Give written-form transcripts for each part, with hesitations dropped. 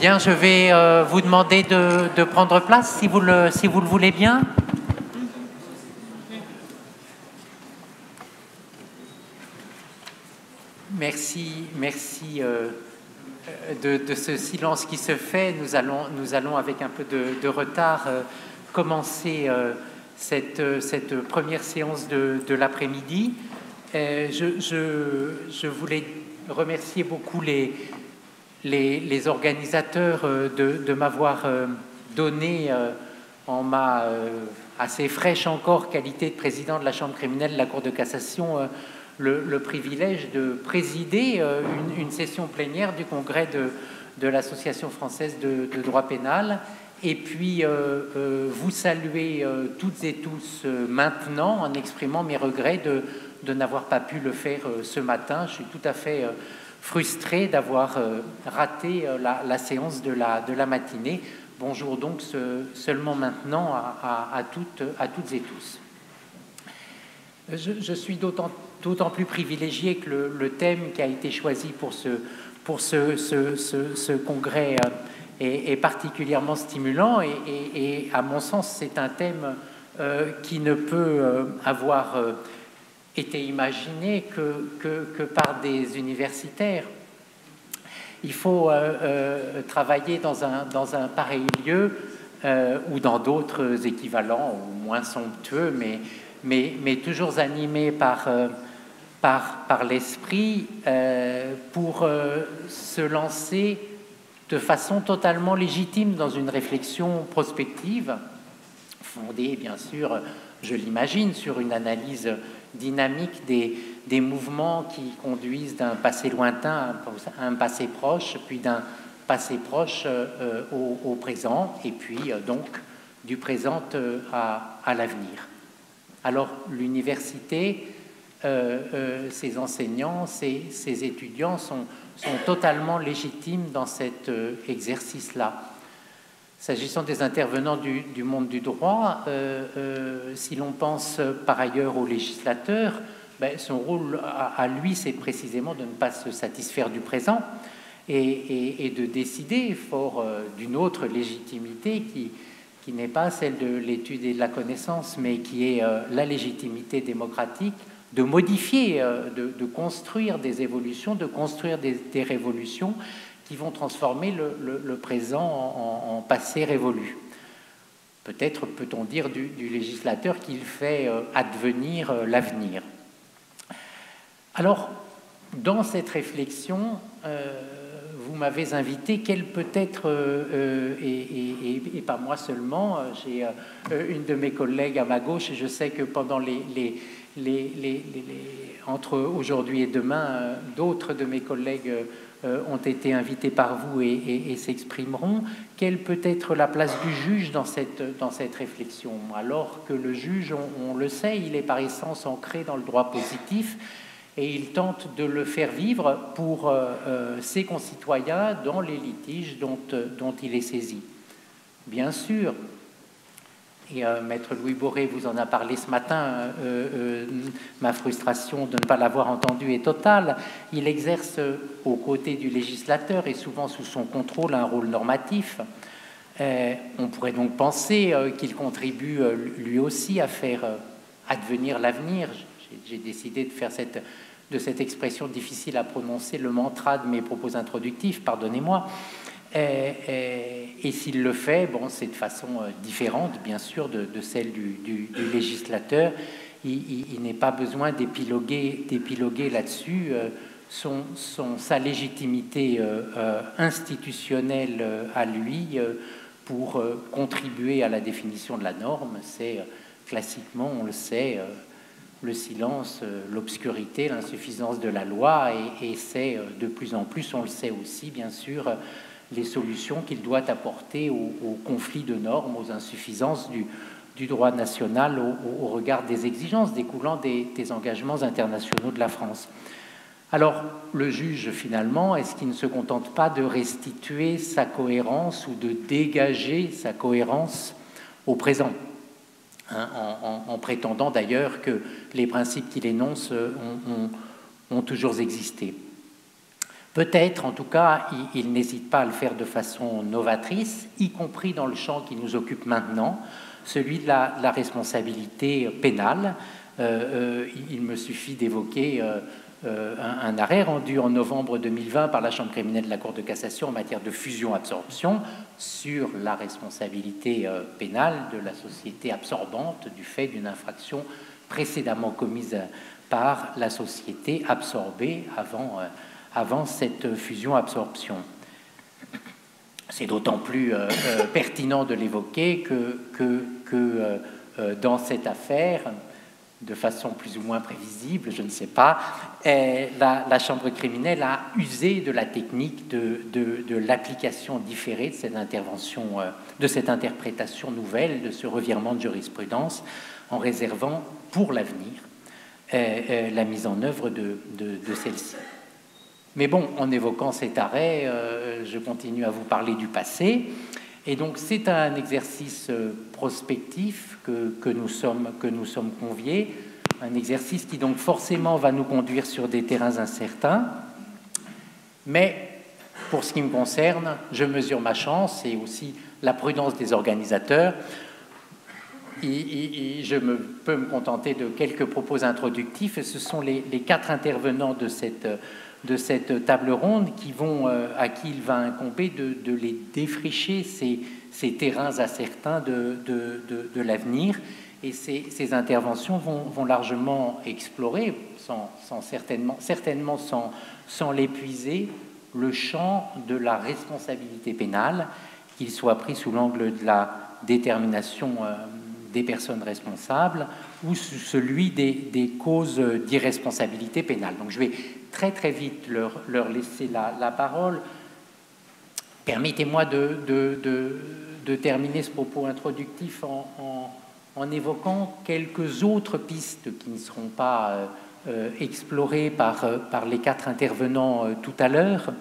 Bien, je vais vous demander de prendre place, si vous le voulez bien. Merci de ce silence qui se fait. Nous allons avec un peu de retard commencer cette première séance de l'après-midi. Je voulais remercier beaucoup les organisateurs de m'avoir donné en ma assez fraîche encore qualité de président de la Chambre criminelle de la Cour de cassation le privilège de présider une session plénière du congrès de l'Association française de droit pénal, et puis vous saluer toutes et tous maintenant en exprimant mes regrets de n'avoir pas pu le faire ce matin. Je suis tout à fait frustré d'avoir raté la séance de la matinée. Bonjour donc seulement maintenant à toutes et tous. Je suis d'autant plus privilégié que le thème qui a été choisi pour ce congrès est particulièrement stimulant et à mon sens, c'est un thème qui ne peut avoir été imaginé que par des universitaires. Il faut travailler dans un pareil lieu ou dans d'autres équivalents ou moins somptueux, mais toujours animé par l'esprit pour se lancer de façon totalement légitime dans une réflexion prospective, fondée bien sûr, je l'imagine, sur une analyse dynamique des mouvements qui conduisent d'un passé lointain à un passé proche, puis d'un passé proche au présent, et puis donc du présent à l'avenir. Alors l'université, ses enseignants, ses étudiants sont totalement légitimes dans cet exercice-là. S'agissant des intervenants du monde du droit, si l'on pense par ailleurs au législateur, son rôle à lui, c'est précisément de ne pas se satisfaire du présent et de décider, fort d'une autre légitimité qui n'est pas celle de l'étude et de la connaissance, mais qui est la légitimité démocratique, de modifier, de construire des évolutions, de construire des révolutions qui vont transformer le présent en passé révolu. Peut-être peut-on dire du législateur qu'il fait advenir l'avenir. Alors, dans cette réflexion, vous m'avez invité, quelle peut-être, et pas moi seulement, j'ai une de mes collègues à ma gauche, et je sais que pendant entre aujourd'hui et demain, d'autres de mes collègues ont été invités par vous et s'exprimeront. Quelle peut être la place du juge dans cette réflexion? Alors que le juge, on le sait, il est par essence ancré dans le droit positif, et il tente de le faire vivre pour ses concitoyens dans les litiges dont il est saisi. Bien sûr, et Maître Louis Boré vous en a parlé ce matin, ma frustration de ne pas l'avoir entendu est totale. Il exerce aux côtés du législateur et souvent sous son contrôle un rôle normatif. On pourrait donc penser qu'il contribue lui aussi à faire advenir l'avenir. J'ai décidé de faire de cette expression difficile à prononcer le mantra de mes propos introductifs, pardonnez-moi. Et s'il le fait, bon, c'est de façon différente, bien sûr, de celle du législateur. Il n'est pas besoin d'épiloguer là-dessus. Sa légitimité institutionnelle à lui pour contribuer à la définition de la norme, c'est classiquement, on le sait, le silence, l'obscurité, l'insuffisance de la loi, et c'est de plus en plus, on le sait aussi, bien sûr, les solutions qu'il doit apporter aux conflits de normes, aux insuffisances du droit national au regard des exigences découlant des engagements internationaux de la France. Alors, le juge, finalement, est-ce qu'il ne se contente pas de restituer sa cohérence ou de dégager sa cohérence au présent, en prétendant d'ailleurs que les principes qu'il énonce ont toujours existé? Peut-être, en tout cas, il n'hésite pas à le faire de façon novatrice, y compris dans le champ qui nous occupe maintenant, celui de la responsabilité pénale. Il me suffit d'évoquer un arrêt rendu en novembre 2020 par la Chambre criminelle de la Cour de cassation en matière de fusion-absorption sur la responsabilité pénale de la société absorbante du fait d'une infraction précédemment commise par la société absorbée avant cette fusion-absorption. C'est d'autant plus pertinent de l'évoquer que dans cette affaire, de façon plus ou moins prévisible, je ne sais pas, la Chambre criminelle a usé de la technique de l'application différée de cette intervention, de cette interprétation nouvelle, de ce revirement de jurisprudence, en réservant pour l'avenir la mise en œuvre de celle-ci. Mais bon, en évoquant cet arrêt, je continue à vous parler du passé. Et donc, c'est un exercice prospectif que nous sommes conviés, un exercice qui donc forcément va nous conduire sur des terrains incertains. Mais pour ce qui me concerne, je mesure ma chance et aussi la prudence des organisateurs. Je peux me contenter de quelques propos introductifs, et ce sont les 4 intervenants de cette table ronde à qui il va incomber de les défricher, ces terrains incertains de l'avenir. Et ces interventions vont largement explorer, certainement sans l'épuiser, le champ de la responsabilité pénale, qu'il soit pris sous l'angle de la détermination des personnes responsables ou sous celui des causes d'irresponsabilité pénale. Donc je vais très vite leur laisser la parole. Permettez-moi de terminer ce propos introductif en évoquant quelques autres pistes qui ne seront pas explorées par les 4 intervenants tout à l'heure,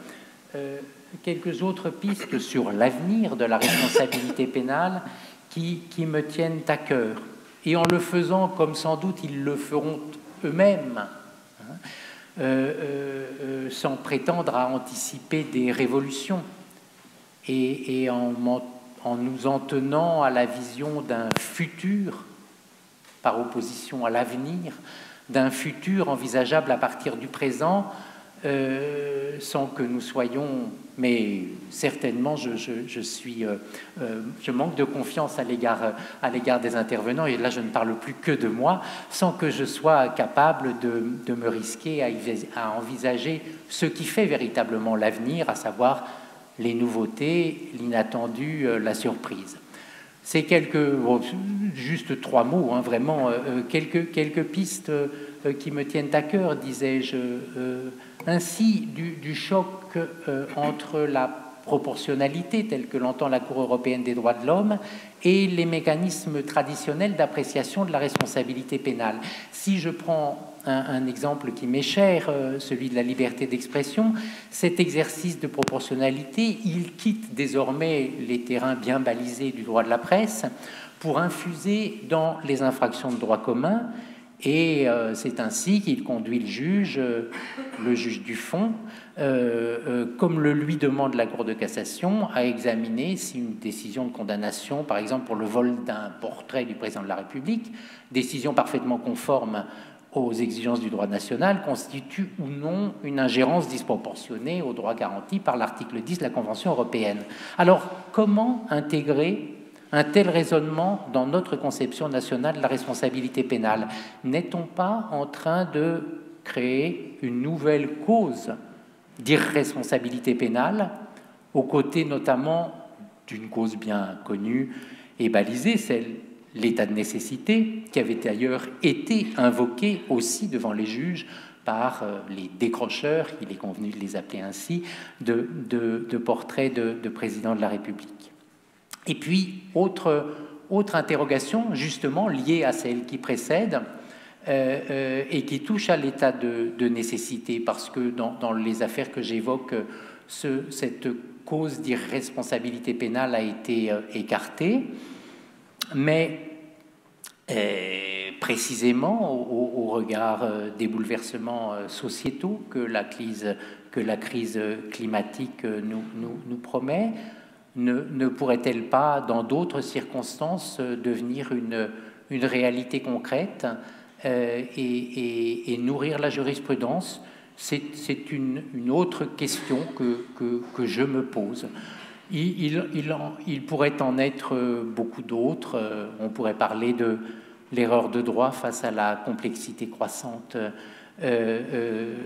quelques autres pistes sur l'avenir de la responsabilité pénale qui me tiennent à cœur. Et en le faisant, comme sans doute ils le feront eux-mêmes, sans prétendre à anticiper des révolutions, et en nous en tenant à la vision d'un futur, par opposition à l'avenir, d'un futur envisageable à partir du présent, sans que nous soyons, mais certainement je manque de confiance à l'égard des intervenants, et là je ne parle plus que de moi, sans que je sois capable de me risquer à envisager ce qui fait véritablement l'avenir, à savoir les nouveautés, l'inattendu, la surprise. C'est juste 3 mots, vraiment, quelques pistes qui me tiennent à cœur, disais-je. Ainsi, du choc entre la proportionnalité, telle que l'entend la Cour européenne des droits de l'homme, et les mécanismes traditionnels d'appréciation de la responsabilité pénale. Si je prends un exemple qui m'est cher, celui de la liberté d'expression, cet exercice de proportionnalité, il quitte désormais les terrains bien balisés du droit de la presse pour infuser dans les infractions de droit commun, et c'est ainsi qu'il conduit le juge du fond, comme le lui demande la Cour de cassation, à examiner si une décision de condamnation, par exemple pour le vol d'un portrait du président de la République, décision parfaitement conforme aux exigences du droit national, constitue ou non une ingérence disproportionnée aux droits garantis par l'article 10 de la Convention européenne. Alors, comment intégrer un tel raisonnement dans notre conception nationale de la responsabilité pénale? N'est-on pas en train de créer une nouvelle cause d'irresponsabilité pénale, aux côtés notamment d'une cause bien connue et balisée, l'état de nécessité, qui avait d'ailleurs été invoqué aussi devant les juges par les décrocheurs, il est convenu de les appeler ainsi, de portraits de président de la République. Et puis, autre interrogation, justement liée à celle qui précède, et qui touche à l'état de nécessité, parce que dans les affaires que j'évoque, cette cause d'irresponsabilité pénale a été écartée, mais précisément au regard des bouleversements sociétaux que la crise la crise climatique nous promet, ne pourrait-elle pas, dans d'autres circonstances, devenir une réalité concrète et nourrir la jurisprudence? C'est une autre question que je me pose. Il pourrait en être beaucoup d'autres. On pourrait parler de l'erreur de droit face à la complexité croissante de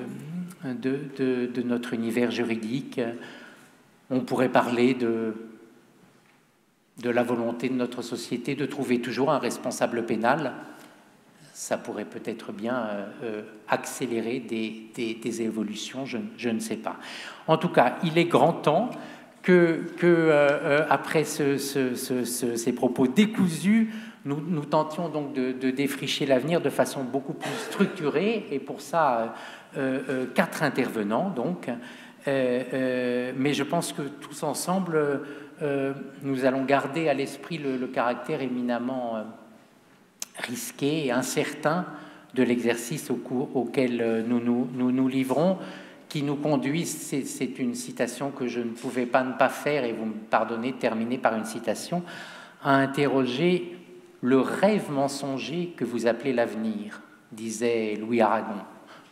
notre univers juridique. On pourrait parler de la volonté de notre société de trouver toujours un responsable pénal. Ça pourrait peut-être bien accélérer des évolutions, je ne sais pas. En tout cas, il est grand temps après ces propos décousus, nous tentions donc de défricher l'avenir de façon beaucoup plus structurée, et pour ça, 4 intervenants, donc. Mais je pense que tous ensemble, nous allons garder à l'esprit le caractère éminemment risqué et incertain de l'exercice auquel nous livrons, qui nous conduit, c'est une citation que je ne pouvais pas ne pas faire, et vous me pardonnez de terminer par une citation, à interroger le rêve mensonger que vous appelez l'avenir, disait Louis Aragon.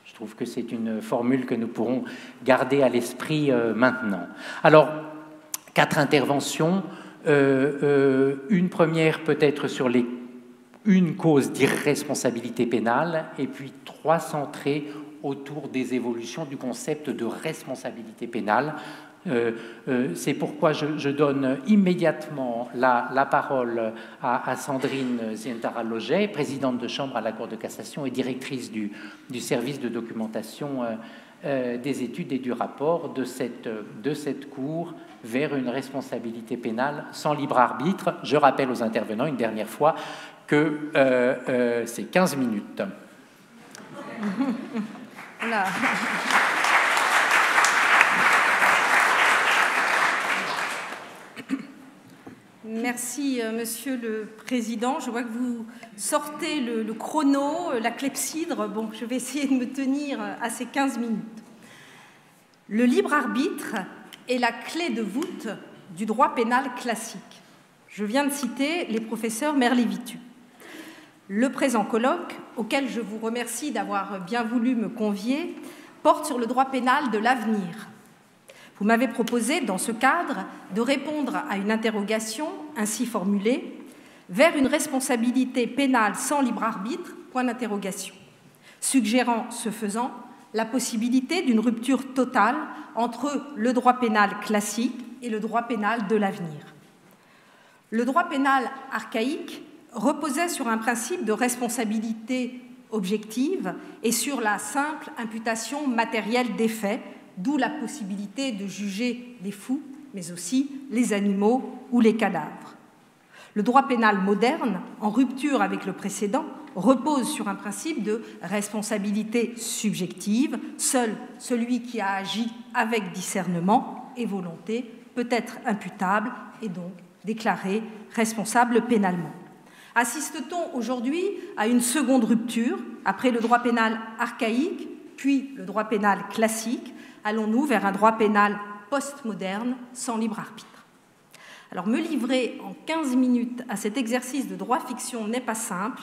Je trouve que c'est une formule que nous pourrons garder à l'esprit maintenant. Alors, 4 interventions, une première peut-être sur une cause d'irresponsabilité pénale, et puis 3 centrées autour des évolutions du concept de responsabilité pénale. C'est pourquoi je donne immédiatement la parole à Sandrine Zientara-Loget, présidente de chambre à la Cour de cassation et directrice du service de documentation des études et du rapport de cette Cour vers une responsabilité pénale sans libre arbitre. Je rappelle aux intervenants une dernière fois que c'est 15 minutes. Voilà. Merci, Monsieur le Président. Je vois que vous sortez le chrono, la clepsydre. Bon, je vais essayer de me tenir à ces 15 minutes. Le libre arbitre est la clé de voûte du droit pénal classique. Je viens de citer les professeurs Merlet-Vitu. Le présent colloque, auquel je vous remercie d'avoir bien voulu me convier, porte sur le droit pénal de l'avenir. Vous m'avez proposé, dans ce cadre, de répondre à une interrogation ainsi formulée vers une responsabilité pénale sans libre arbitre, point d'interrogation, suggérant, ce faisant, la possibilité d'une rupture totale entre le droit pénal classique et le droit pénal de l'avenir. Le droit pénal archaïque reposait sur un principe de responsabilité objective et sur la simple imputation matérielle des faits, d'où la possibilité de juger les fous, mais aussi les animaux ou les cadavres. Le droit pénal moderne, en rupture avec le précédent, repose sur un principe de responsabilité subjective. Seul celui qui a agi avec discernement et volonté peut être imputable et donc déclaré responsable pénalement. Assiste-t-on aujourd'hui à une seconde rupture, après le droit pénal archaïque, puis le droit pénal classique? Allons-nous vers un droit pénal postmoderne sans libre arbitre? Alors, me livrer en 15 minutes à cet exercice de droit-fiction n'est pas simple,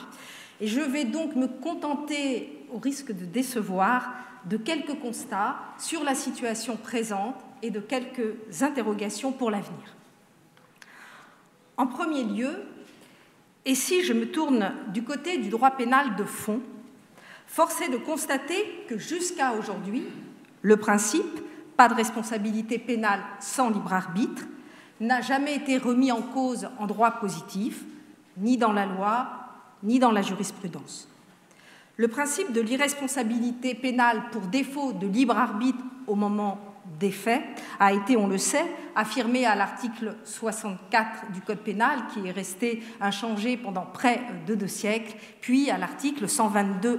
et je vais donc me contenter, au risque de décevoir, de quelques constats sur la situation présente et de quelques interrogations pour l'avenir. En premier lieu, et si je me tourne du côté du droit pénal de fond, force est de constater que jusqu'à aujourd'hui, le principe « pas de responsabilité pénale sans libre arbitre » n'a jamais été remis en cause en droit positif, ni dans la loi, ni dans la jurisprudence. Le principe de l'irresponsabilité pénale pour défaut de libre arbitre au moment des faits a été, on le sait, affirmé à l'article 64 du Code pénal, qui est resté inchangé pendant près de 2 siècles, puis à l'article 122.1.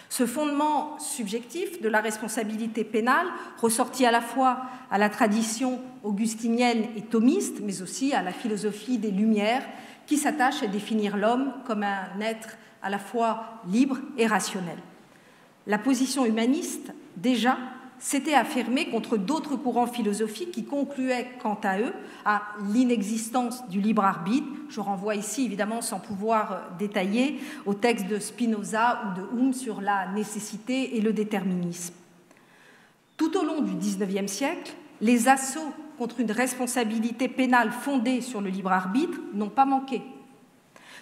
Ce fondement subjectif de la responsabilité pénale, ressorti à la fois à la tradition augustinienne et thomiste, mais aussi à la philosophie des Lumières, qui s'attache à définir l'homme comme un être à la fois libre et rationnel. La position humaniste, déjà, s'était affirmé contre d'autres courants philosophiques qui concluaient quant à eux à l'inexistence du libre arbitre. Je renvoie ici, évidemment, sans pouvoir détailler, au texte de Spinoza ou de Hume sur la nécessité et le déterminisme. Tout au long du XIXe siècle, les assauts contre une responsabilité pénale fondée sur le libre arbitre n'ont pas manqué.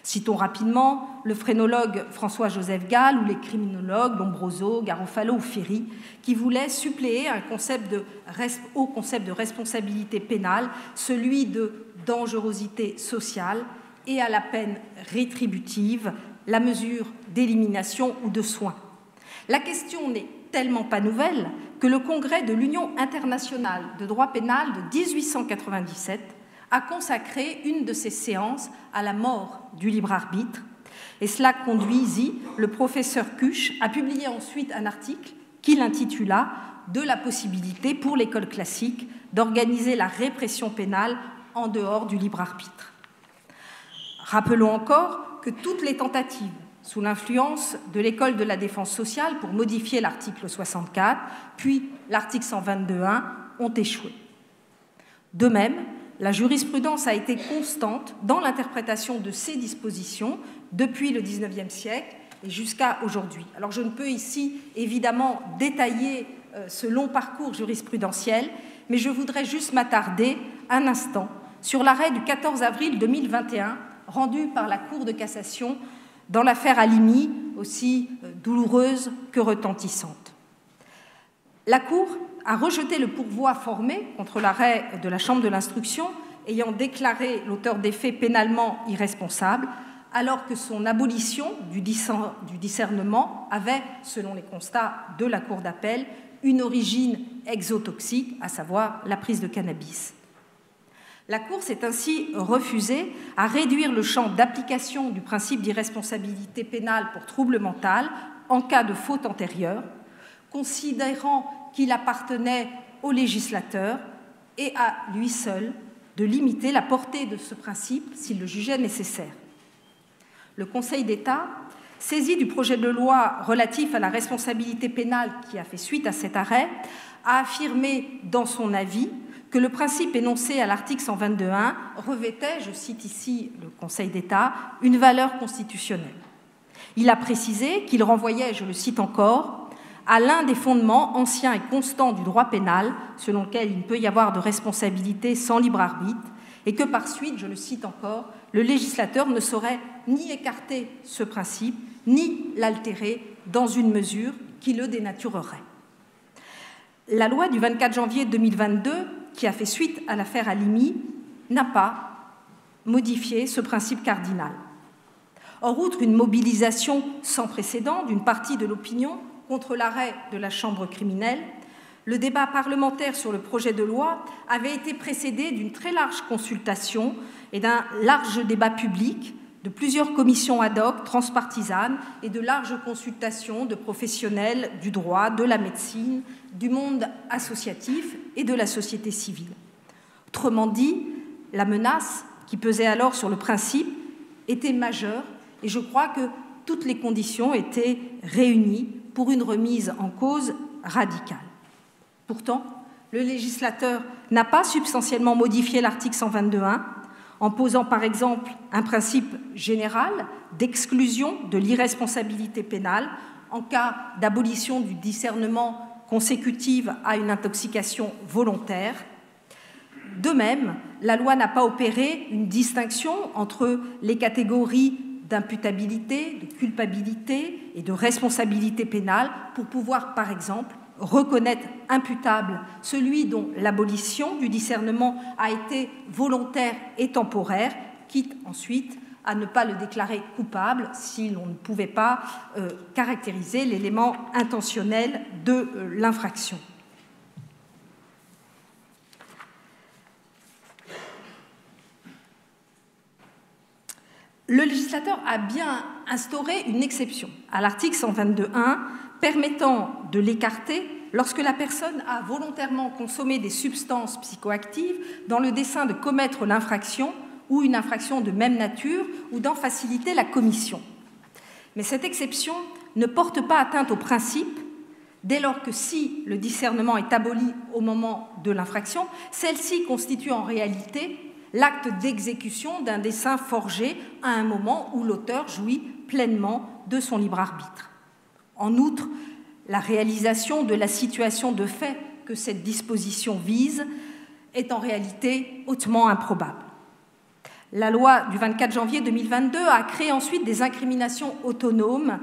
Citons rapidement le phrénologue François-Joseph Gall ou les criminologues Lombroso, Garofalo ou Ferry, qui voulaient suppléer au concept de responsabilité pénale celui de dangerosité sociale et à la peine rétributive la mesure d'élimination ou de soin. La question n'est tellement pas nouvelle que le Congrès de l'Union internationale de droit pénal de 1897 a consacré une de ses séances à la mort du libre arbitre, et cela conduisit le professeur Cuche à publier ensuite un article qu'il intitula « De la possibilité pour l'école classique d'organiser la répression pénale en dehors du libre arbitre ». Rappelons encore que toutes les tentatives sous l'influence de l'école de la défense sociale pour modifier l'article 64, puis l'article 122.1, ont échoué. De même, la jurisprudence a été constante dans l'interprétation de ces dispositions depuis le XIXe siècle et jusqu'à aujourd'hui. Alors je ne peux ici évidemment détailler ce long parcours jurisprudentiel, mais je voudrais juste m'attarder un instant sur l'arrêt du 14 avril 2021 rendu par la Cour de cassation dans l'affaire Halimi, aussi douloureuse que retentissante. La Cour a rejeté le pourvoi formé contre l'arrêt de la Chambre de l'instruction ayant déclaré l'auteur des faits pénalement irresponsable, alors que son abolition du discernement avait, selon les constats de la Cour d'appel, une origine exotoxique, à savoir la prise de cannabis. La Cour s'est ainsi refusée à réduire le champ d'application du principe d'irresponsabilité pénale pour trouble mental en cas de faute antérieure, considérant qu'il appartenait au législateur et à lui seul de limiter la portée de ce principe s'il le jugeait nécessaire. Le Conseil d'État, saisi du projet de loi relatif à la responsabilité pénale qui a fait suite à cet arrêt, a affirmé dans son avis que le principe énoncé à l'article 122.1 revêtait, je cite ici le Conseil d'État, une valeur constitutionnelle. Il a précisé qu'il renvoyait, je le cite encore, à l'un des fondements anciens et constants du droit pénal, selon lequel il ne peut y avoir de responsabilité sans libre arbitre, et que par suite, je le cite encore, le législateur ne saurait ni écarter ce principe, ni l'altérer dans une mesure qui le dénaturerait. La loi du 24 janvier 2022, qui a fait suite à l'affaire Halimi, n'a pas modifié ce principe cardinal. En outre, une mobilisation sans précédent d'une partie de l'opinion contre l'arrêt de la Chambre criminelle, le débat parlementaire sur le projet de loi avait été précédé d'une très large consultation et d'un large débat public, de plusieurs commissions ad hoc transpartisanes et de larges consultations de professionnels du droit, de la médecine, du monde associatif et de la société civile. Autrement dit, la menace qui pesait alors sur le principe était majeure et je crois que toutes les conditions étaient réunies pour une remise en cause radicale. Pourtant, le législateur n'a pas substantiellement modifié l'article 122.1 en posant par exemple un principe général d'exclusion de l'irresponsabilité pénale en cas d'abolition du discernement consécutive à une intoxication volontaire. De même, la loi n'a pas opéré une distinction entre les catégories d'imputabilité, de culpabilité et de responsabilité pénale pour pouvoir, par exemple, reconnaître imputable celui dont l'abolition du discernement a été volontaire et temporaire, quitte ensuite à ne pas le déclarer coupable si l'on ne pouvait pas caractériser l'élément intentionnel de l'infraction. Le législateur a bien instauré une exception à l'article 122.1 permettant de l'écarter lorsque la personne a volontairement consommé des substances psychoactives dans le dessein de commettre l'infraction ou une infraction de même nature ou d'en faciliter la commission. Mais cette exception ne porte pas atteinte au principe dès lors que si le discernement est aboli au moment de l'infraction, celle-ci constitue en réalité l'acte d'exécution d'un dessein forgé à un moment où l'auteur jouit pleinement de son libre arbitre. En outre, la réalisation de la situation de fait que cette disposition vise est en réalité hautement improbable. La loi du 24 janvier 2022 a créé ensuite des incriminations autonomes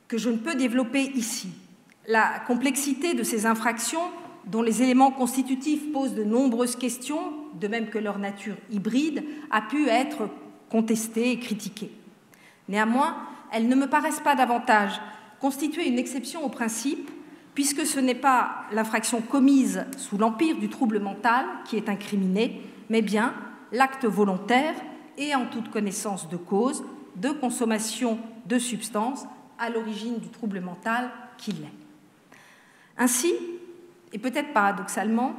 que je ne peux développer ici. La complexité de ces infractions, dont les éléments constitutifs posent de nombreuses questions, de même que leur nature hybride, a pu être contestée et critiquée. Néanmoins, elles ne me paraissent pas davantage constituer une exception au principe, puisque ce n'est pas l'infraction commise sous l'empire du trouble mental qui est incriminée, mais bien l'acte volontaire et en toute connaissance de cause de consommation de substances à l'origine du trouble mental qui l'est. Ainsi, et peut-être paradoxalement,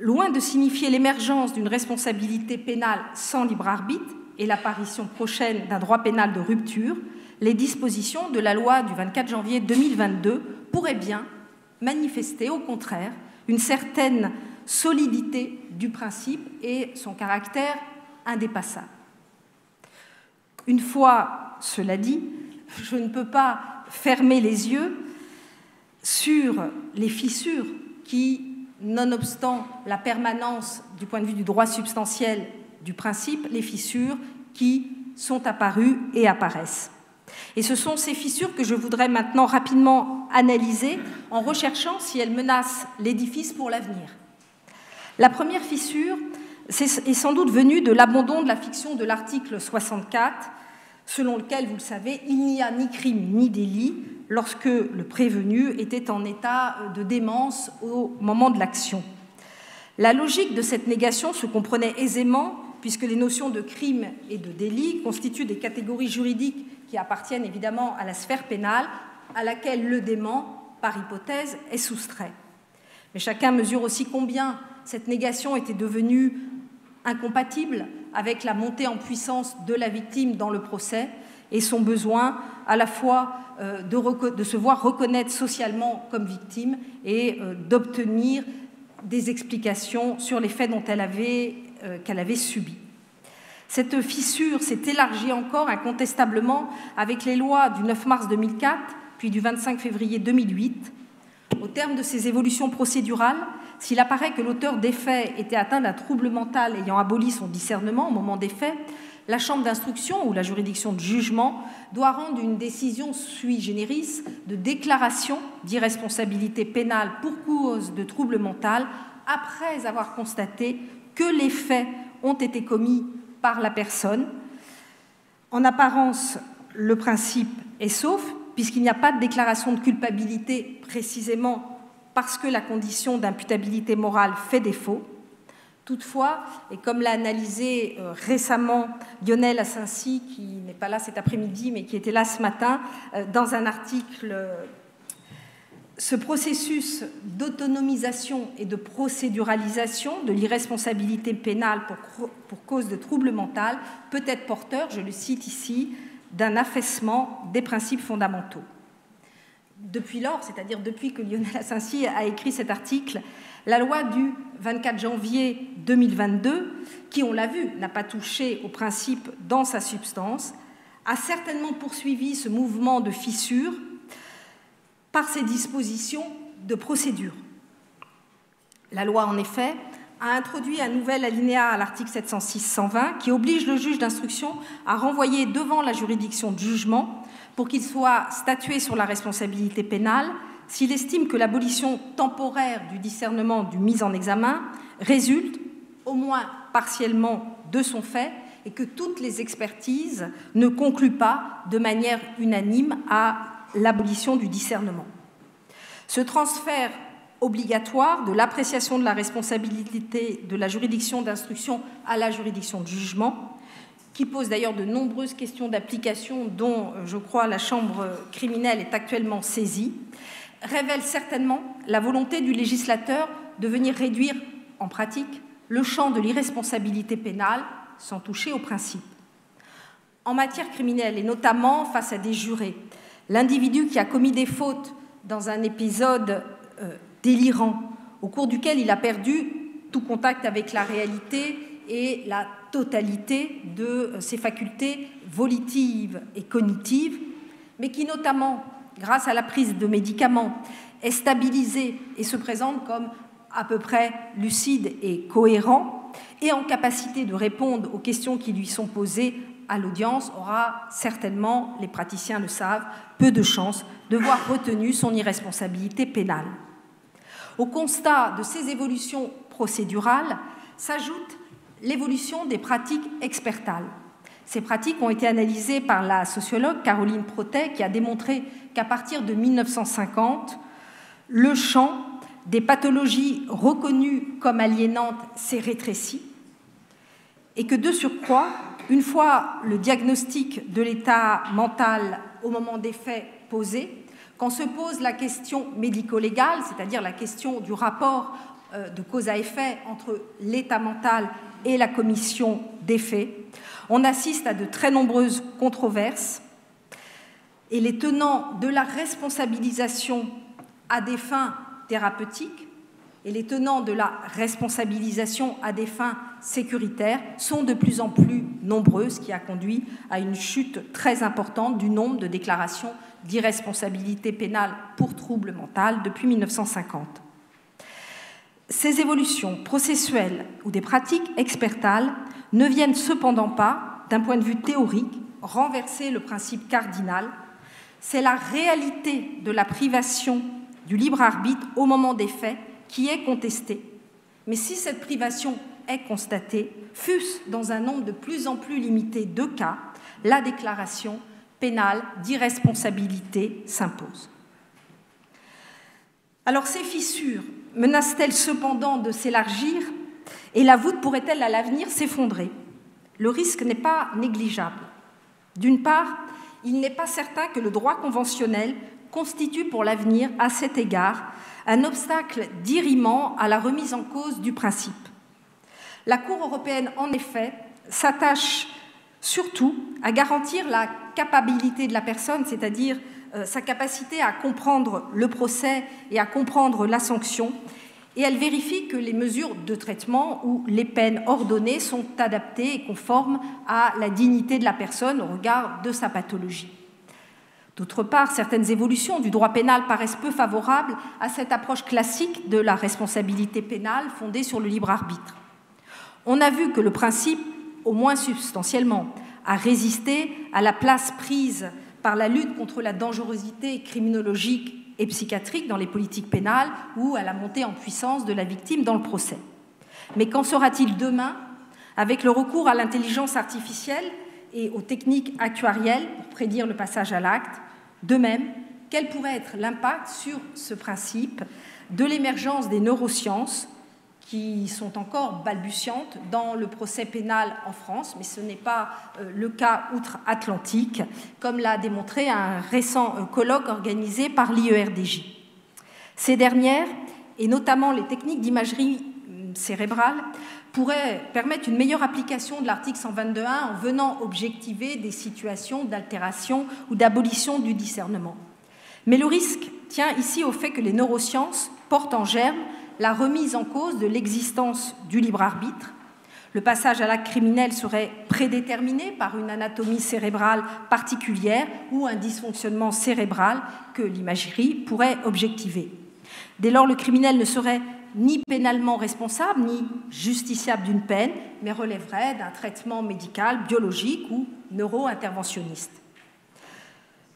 loin de signifier l'émergence d'une responsabilité pénale sans libre arbitre et l'apparition prochaine d'un droit pénal de rupture, les dispositions de la loi du 24 janvier 2022 pourraient bien manifester, au contraire, une certaine solidité du principe et son caractère indépassable. Une fois cela dit, je ne peux pas fermer les yeux sur les fissures qui, nonobstant la permanence du point de vue du droit substantiel du principe, les fissures qui sont apparues et apparaissent. Et ce sont ces fissures que je voudrais maintenant rapidement analyser en recherchant si elles menacent l'édifice pour l'avenir. La première fissure est sans doute venue de l'abandon de la fiction de l'article 64, selon lequel, vous le savez, il n'y a ni crime ni délit lorsque le prévenu était en état de démence au moment de l'action. La logique de cette négation se comprenait aisément, puisque les notions de crime et de délit constituent des catégories juridiques qui appartiennent évidemment à la sphère pénale, à laquelle le dément, par hypothèse, est soustrait. Mais chacun mesure aussi combien cette négation était devenue incompatible avec la montée en puissance de la victime dans le procès et son besoin à la fois de se voir reconnaître socialement comme victime et d'obtenir des explications sur les faits qu'elle avait subis. Cette fissure s'est élargie encore incontestablement avec les lois du 9 mars 2004 puis du 25 février 2008. Au terme de ces évolutions procédurales, s'il apparaît que l'auteur des faits était atteint d'un trouble mental ayant aboli son discernement au moment des faits, la chambre d'instruction ou la juridiction de jugement doit rendre une décision sui generis de déclaration d'irresponsabilité pénale pour cause de trouble mental après avoir constaté que les faits ont été commis par la personne. En apparence, le principe est sauf, puisqu'il n'y a pas de déclaration de culpabilité précisément parce que la condition d'imputabilité morale fait défaut. Toutefois, et comme l'a analysé récemment Lionel Assincy, qui n'est pas là cet après-midi, mais qui était là ce matin, dans un article, ce processus d'autonomisation et de procéduralisation de l'irresponsabilité pénale pour cause de trouble mental peut être porteur, je le cite ici, d'un affaissement des principes fondamentaux. Depuis lors, c'est-à-dire depuis que Lionel Assincy a écrit cet article, la loi du 24 janvier 2022, qui, on l'a vu, n'a pas touché au principe dans sa substance, a certainement poursuivi ce mouvement de fissure par ses dispositions de procédure. La loi, en effet, a introduit un nouvel alinéa à l'article 706-120 qui oblige le juge d'instruction à renvoyer devant la juridiction de jugement pour qu'il soit statué sur la responsabilité pénale s'il estime que l'abolition temporaire du discernement du mis en examen résulte, au moins partiellement, de son fait et que toutes les expertises ne concluent pas de manière unanime à l'abolition du discernement. Ce transfert obligatoire de l'appréciation de la responsabilité de la juridiction d'instruction à la juridiction de jugement, qui pose d'ailleurs de nombreuses questions d'application dont, je crois, la Chambre criminelle est actuellement saisie, révèle certainement la volonté du législateur de venir réduire, en pratique, le champ de l'irresponsabilité pénale sans toucher au principe. En matière criminelle, et notamment face à des jurés, l'individu qui a commis des fautes dans un épisode délirant, au cours duquel il a perdu tout contact avec la réalité et la totalité de ses facultés volitives et cognitives, mais qui notamment, grâce à la prise de médicaments, est stabilisé et se présente comme à peu près lucide et cohérent, et en capacité de répondre aux questions qui lui sont posées à l'audience, aura certainement, les praticiens le savent, peu de chances de voir retenue son irresponsabilité pénale. Au constat de ces évolutions procédurales s'ajoute l'évolution des pratiques expertales. Ces pratiques ont été analysées par la sociologue Caroline Protet, qui a démontré qu'à partir de 1950, le champ des pathologies reconnues comme aliénantes s'est rétréci et que, de surcroît, une fois le diagnostic de l'état mental au moment des faits posé, quand se pose la question médico-légale, c'est-à-dire la question du rapport de cause à effet entre l'état mental et la commission des faits, on assiste à de très nombreuses controverses et les tenants de la responsabilisation à des fins thérapeutiques et les tenants de la responsabilisation à des fins sécuritaires sont de plus en plus nombreux, ce qui a conduit à une chute très importante du nombre de déclarations d'irresponsabilité pénale pour trouble mental depuis 1950. Ces évolutions processuelles ou des pratiques expertales ne viennent cependant pas, d'un point de vue théorique, renverser le principe cardinal. C'est la réalité de la privation du libre arbitre au moment des faits qui est contestée. Mais si cette privation est constatée, fût-ce dans un nombre de plus en plus limité de cas, la déclaration pénale d'irresponsabilité s'impose. Alors ces fissures menacent-elles cependant de s'élargir et la voûte pourrait-elle à l'avenir s'effondrer? Le risque n'est pas négligeable. D'une part, il n'est pas certain que le droit conventionnel constitue pour l'avenir, à cet égard, un obstacle dirimant à la remise en cause du principe. La Cour européenne, en effet, s'attache surtout à garantir la capacité de la personne, c'est-à-dire sa capacité à comprendre le procès et à comprendre la sanction, et elle vérifie que les mesures de traitement ou les peines ordonnées sont adaptées et conformes à la dignité de la personne au regard de sa pathologie. D'autre part, certaines évolutions du droit pénal paraissent peu favorables à cette approche classique de la responsabilité pénale fondée sur le libre arbitre. On a vu que le principe, au moins substantiellement, a résisté à la place prise par la lutte contre la dangerosité criminologique et psychiatrique dans les politiques pénales ou à la montée en puissance de la victime dans le procès. Mais qu'en sera-t-il demain avec le recours à l'intelligence artificielle et aux techniques actuarielles pour prédire le passage à l'acte? De même, quel pourrait être l'impact sur ce principe de l'émergence des neurosciences qui sont encore balbutiantes dans le procès pénal en France, mais ce n'est pas le cas outre-Atlantique, comme l'a démontré un récent colloque organisé par l'IERDJ. Ces dernières, et notamment les techniques d'imagerie cérébrale, pourraient permettre une meilleure application de l'article 122.1 en venant objectiver des situations d'altération ou d'abolition du discernement. Mais le risque tient ici au fait que les neurosciences portent en germe la remise en cause de l'existence du libre arbitre. Le passage à l'acte criminel serait prédéterminé par une anatomie cérébrale particulière ou un dysfonctionnement cérébral que l'imagerie pourrait objectiver. Dès lors, le criminel ne serait ni pénalement responsable, ni justiciable d'une peine, mais relèverait d'un traitement médical, biologique ou neuro-interventionniste.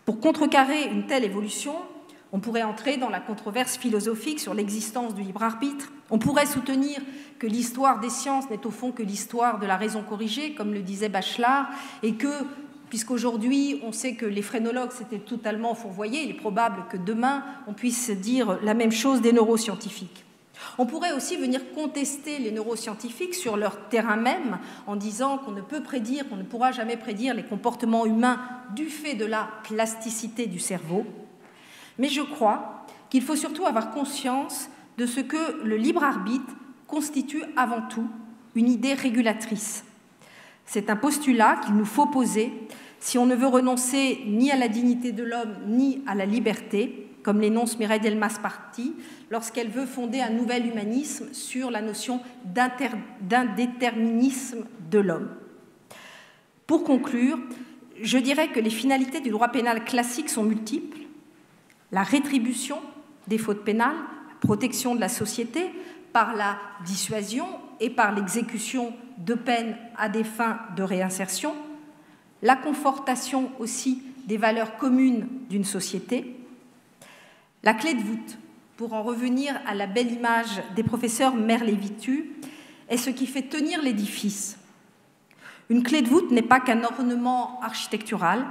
Pour contrecarrer une telle évolution, on pourrait entrer dans la controverse philosophique sur l'existence du libre arbitre. On pourrait soutenir que l'histoire des sciences n'est au fond que l'histoire de la raison corrigée, comme le disait Bachelard, et que, puisqu'aujourd'hui on sait que les phrénologues s'étaient totalement fourvoyés, il est probable que demain on puisse dire la même chose des neuroscientifiques. On pourrait aussi venir contester les neuroscientifiques sur leur terrain même en disant qu'on ne peut prédire, qu'on ne pourra jamais prédire les comportements humains du fait de la plasticité du cerveau. Mais je crois qu'il faut surtout avoir conscience de ce que le libre arbitre constitue avant tout une idée régulatrice. C'est un postulat qu'il nous faut poser si on ne veut renoncer ni à la dignité de l'homme ni à la liberté, comme l'énonce Mireille Delmas-Marty lorsqu'elle veut fonder un nouvel humanisme sur la notion d'indéterminisme de l'homme. Pour conclure, je dirais que les finalités du droit pénal classique sont multiples. La rétribution des fautes pénales, la protection de la société par la dissuasion et par l'exécution de peines à des fins de réinsertion, la confortation aussi des valeurs communes d'une société. La clé de voûte, pour en revenir à la belle image des professeurs Merlevitu, est ce qui fait tenir l'édifice. Une clé de voûte n'est pas qu'un ornement architectural,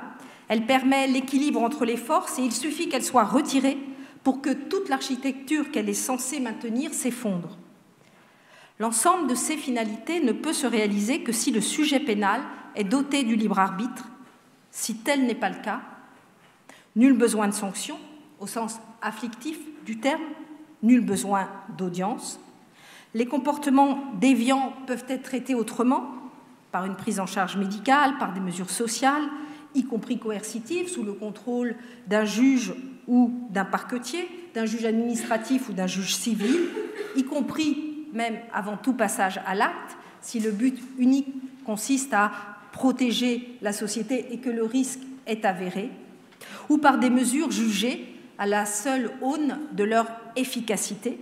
elle permet l'équilibre entre les forces et il suffit qu'elle soit retirée pour que toute l'architecture qu'elle est censée maintenir s'effondre. L'ensemble de ces finalités ne peut se réaliser que si le sujet pénal est doté du libre arbitre. Si tel n'est pas le cas, nul besoin de sanction, au sens afflictif du terme, nul besoin d'audience. Les comportements déviants peuvent être traités autrement, par une prise en charge médicale, par des mesures sociales, y compris coercitives, sous le contrôle d'un juge ou d'un parquetier, d'un juge administratif ou d'un juge civil, y compris même avant tout passage à l'acte, si le but unique consiste à protéger la société et que le risque est avéré, ou par des mesures jugées à la seule aune de leur efficacité,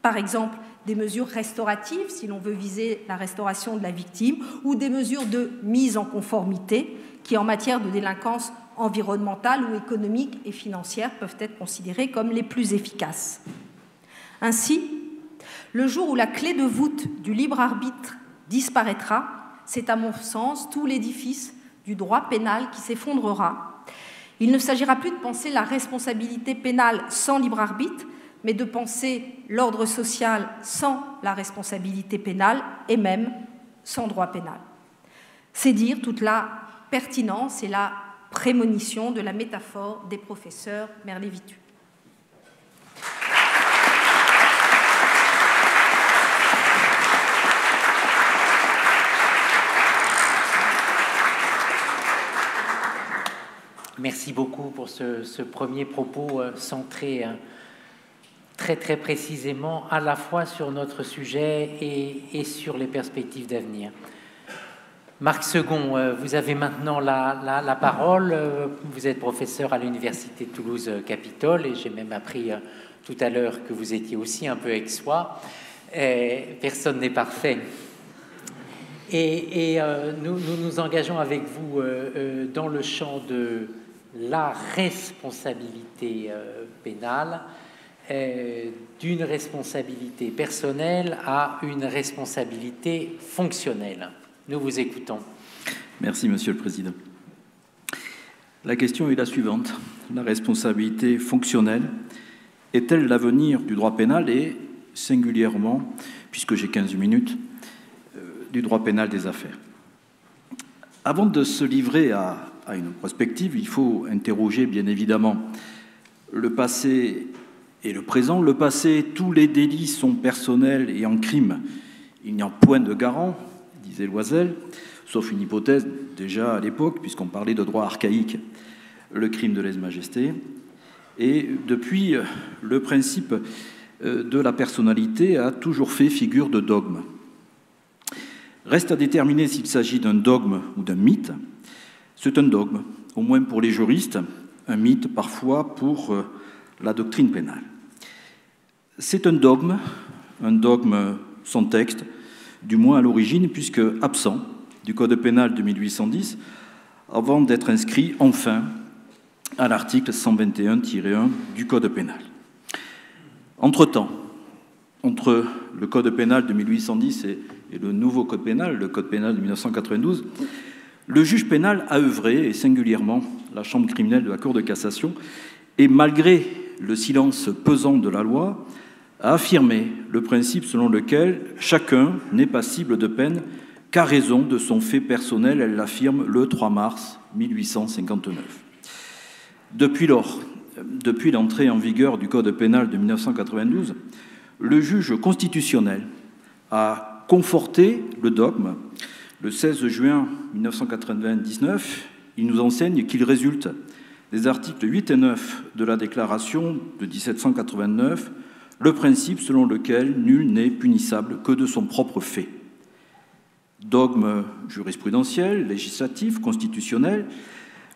par exemple des mesures restauratives, si l'on veut viser la restauration de la victime, ou des mesures de mise en conformité, qui en matière de délinquance environnementale ou économique et financière peuvent être considérées comme les plus efficaces. Ainsi, le jour où la clé de voûte du libre arbitre disparaîtra, c'est à mon sens tout l'édifice du droit pénal qui s'effondrera. Il ne s'agira plus de penser la responsabilité pénale sans libre arbitre, mais de penser l'ordre social sans la responsabilité pénale et même sans droit pénal. C'est dire toute la pertinence et la prémonition de la métaphore des professeurs Merlevitu. Merci beaucoup pour ce premier propos centré très très précisément à la fois sur notre sujet et sur les perspectives d'avenir. Marc Segon, vous avez maintenant la parole. Vous êtes professeur à l'Université de Toulouse-Capitole et j'ai même appris tout à l'heure que vous étiez aussi un peu aixois. Personne n'est parfait. Et nous nous engageons avec vous dans le champ de la responsabilité pénale, d'une responsabilité personnelle à une responsabilité fonctionnelle. Nous vous écoutons. Merci, Monsieur le Président. La question est la suivante. La responsabilité fonctionnelle est-elle l'avenir du droit pénal et, singulièrement, puisque j'ai 15 minutes, du droit pénal des affaires? Avant de se livrer à une prospective, il faut interroger, bien évidemment, le passé et le présent. Le passé, tous les délits sont personnels et en crime. Il n'y a point de garant, disait Loisel, sauf une hypothèse déjà à l'époque, puisqu'on parlait de droit archaïque, le crime de lèse-majesté. Et depuis, le principe de la personnalité a toujours fait figure de dogme. Reste à déterminer s'il s'agit d'un dogme ou d'un mythe. C'est un dogme, au moins pour les juristes, un mythe parfois pour la doctrine pénale. C'est un dogme sans texte, du moins à l'origine, puisque absent du Code pénal de 1810, avant d'être inscrit enfin à l'article 121-1 du Code pénal. Entre-temps, entre le Code pénal de 1810 et le nouveau Code pénal, le Code pénal de 1992, le juge pénal a œuvré, et singulièrement la chambre criminelle de la Cour de cassation, et malgré le silence pesant de la loi, a affirmé le principe selon lequel chacun n'est passible de peine qu'à raison de son fait personnel. Elle l'affirme le 3 mars 1859. Depuis lors, depuis l'entrée en vigueur du Code pénal de 1992, le juge constitutionnel a conforté le dogme. Le 16 juin 1999, il nous enseigne qu'il résulte des articles 8 et 9 de la Déclaration de 1789 le principe selon lequel nul n'est punissable que de son propre fait. Dogme jurisprudentiel, législatif, constitutionnel,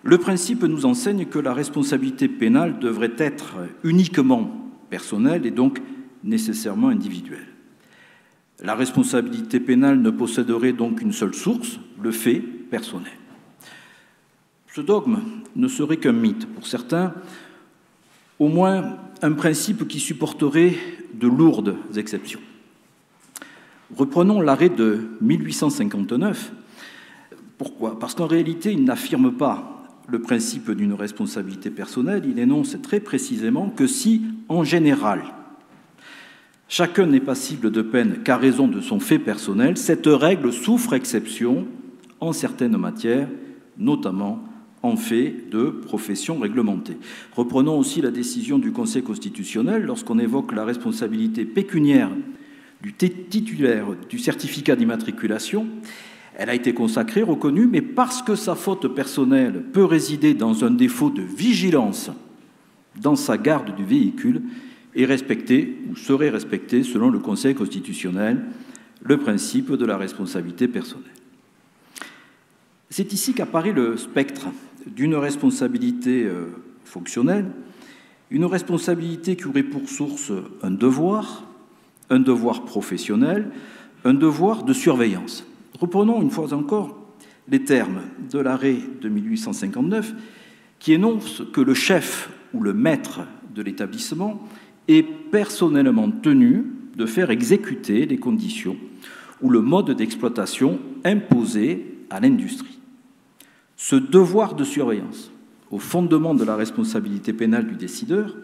le principe nous enseigne que la responsabilité pénale devrait être uniquement personnelle et donc nécessairement individuelle. La responsabilité pénale ne posséderait donc qu'une seule source, le fait personnel. Ce dogme ne serait qu'un mythe pour certains, au moins un principe qui supporterait de lourdes exceptions. Reprenons l'arrêt de 1859. Pourquoi ? Parce qu'en réalité, il n'affirme pas le principe d'une responsabilité personnelle, il énonce très précisément que si, en général, chacun n'est passible de peine qu'à raison de son fait personnel, cette règle souffre exception en certaines matières, notamment en fait de profession réglementée. Reprenons aussi la décision du Conseil constitutionnel lorsqu'on évoque la responsabilité pécuniaire du titulaire du certificat d'immatriculation. Elle a été consacrée, reconnue, mais parce que sa faute personnelle peut résider dans un défaut de vigilance dans sa garde du véhicule, est respecté ou serait respecté, selon le Conseil constitutionnel, le principe de la responsabilité personnelle. C'est ici qu'apparaît le spectre d'une responsabilité fonctionnelle, une responsabilité qui aurait pour source un devoir professionnel, un devoir de surveillance. Reprenons une fois encore les termes de l'arrêt de 1859 qui énonce que le chef ou le maître de l'établissement est personnellement tenu de faire exécuter les conditions ou le mode d'exploitation imposé à l'industrie. Ce devoir de surveillance, au fondement de la responsabilité pénale du décideur,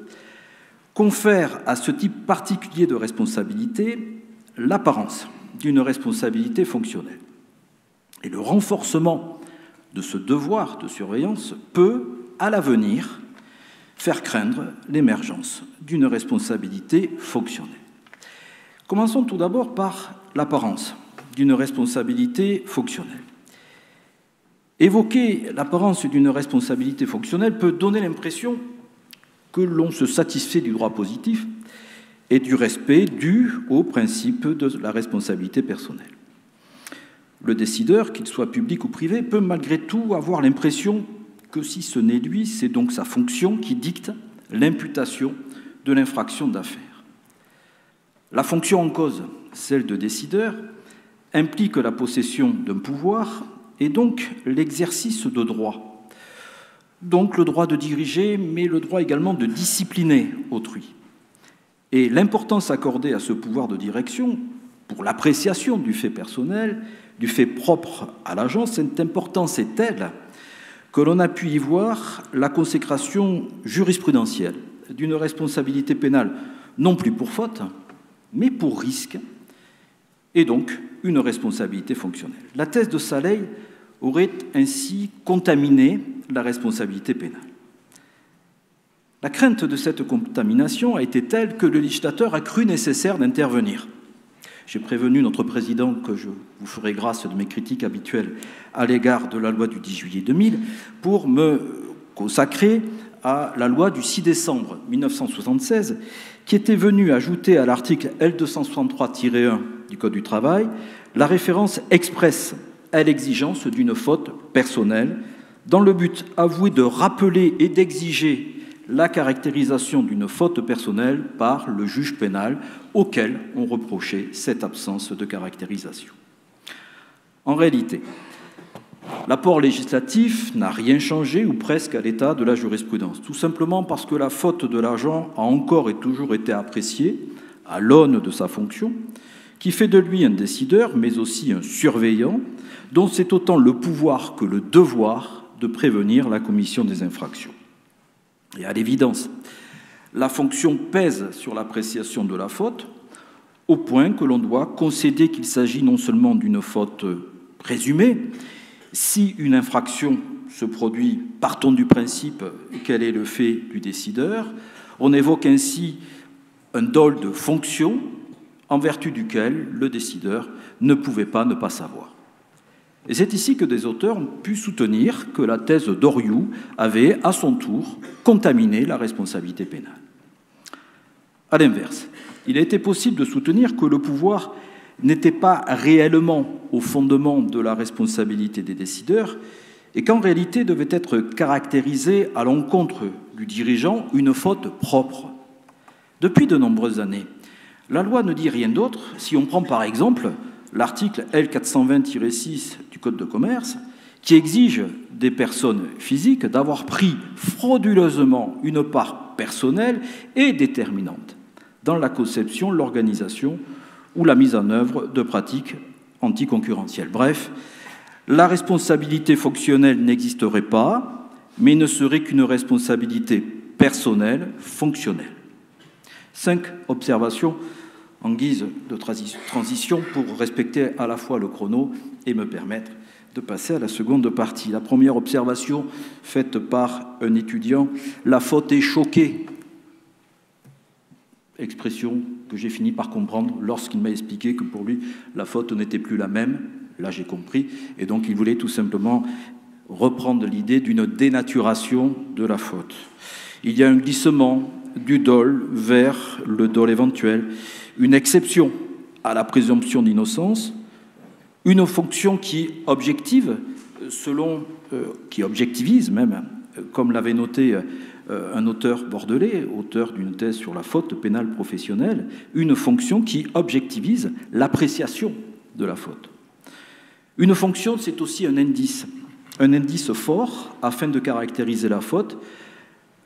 confère à ce type particulier de responsabilité l'apparence d'une responsabilité fonctionnelle. Et le renforcement de ce devoir de surveillance peut, à l'avenir, faire craindre l'émergence d'une responsabilité fonctionnelle. Commençons tout d'abord par l'apparence d'une responsabilité fonctionnelle. Évoquer l'apparence d'une responsabilité fonctionnelle peut donner l'impression que l'on se satisfait du droit positif et du respect dû au principe de la responsabilité personnelle. Le décideur, qu'il soit public ou privé, peut malgré tout avoir l'impression que si ce n'est lui, c'est donc sa fonction qui dicte l'imputation de l'infraction d'affaires. La fonction en cause, celle de décideur, implique la possession d'un pouvoir et donc l'exercice de droit. Donc le droit de diriger, mais le droit également de discipliner autrui. Et l'importance accordée à ce pouvoir de direction, pour l'appréciation du fait personnel, du fait propre à l'agent, cette importance est telle que l'on a pu y voir la consécration jurisprudentielle d'une responsabilité pénale, non plus pour faute, mais pour risque, et donc une responsabilité fonctionnelle. La thèse de Saleil aurait ainsi contaminé la responsabilité pénale. La crainte de cette contamination a été telle que le législateur a cru nécessaire d'intervenir. J'ai prévenu notre président que je vous ferai grâce de mes critiques habituelles à l'égard de la loi du 10 juillet 2000 pour me consacrer à la loi du 6 décembre 1976 qui était venue ajouter à l'article L263-1 du Code du travail la référence expresse à l'exigence d'une faute personnelle dans le but avoué de rappeler et d'exiger la caractérisation d'une faute personnelle par le juge pénal auquel on reprochait cette absence de caractérisation. En réalité, l'apport législatif n'a rien changé ou presque à l'état de la jurisprudence, tout simplement parce que la faute de l'agent a encore et toujours été appréciée à l'aune de sa fonction, qui fait de lui un décideur, mais aussi un surveillant, dont c'est autant le pouvoir que le devoir de prévenir la commission des infractions. Et à l'évidence, la fonction pèse sur l'appréciation de la faute, au point que l'on doit concéder qu'il s'agit non seulement d'une faute présumée, si une infraction se produit, partons du principe qu'elle est le fait du décideur, on évoque ainsi un dol de fonction en vertu duquel le décideur ne pouvait pas ne pas savoir. Et c'est ici que des auteurs ont pu soutenir que la thèse d'Oriou avait, à son tour, contaminé la responsabilité pénale. À l'inverse, il a été possible de soutenir que le pouvoir n'était pas réellement au fondement de la responsabilité des décideurs et qu'en réalité devait être caractérisé à l'encontre du dirigeant une faute propre. Depuis de nombreuses années, la loi ne dit rien d'autre si on prend par exemple l'article L420-6 du Code de commerce qui exige des personnes physiques d'avoir pris frauduleusement une part personnelle et déterminante dans la conception, l'organisation ou la mise en œuvre de pratiques anticoncurrentielles. Bref, la responsabilité fonctionnelle n'existerait pas, mais ne serait qu'une responsabilité personnelle fonctionnelle. 5 observations en guise de transition pour respecter à la fois le chrono et me permettre de passer à la seconde partie. La première observation faite par un étudiant, la faute est choquée. Expression que j'ai fini par comprendre lorsqu'il m'a expliqué que pour lui, la faute n'était plus la même. Là, j'ai compris. Et donc, il voulait tout simplement reprendre l'idée d'une dénaturation de la faute. Il y a un glissement du dol vers le dol éventuel, une exception à la présomption d'innocence, une fonction qui objective, qui objectivise même, comme l'avait noté un auteur bordelais, auteur d'une thèse sur la faute pénale professionnelle, une fonction qui objectivise l'appréciation de la faute. Une fonction, c'est aussi un indice fort afin de caractériser la faute,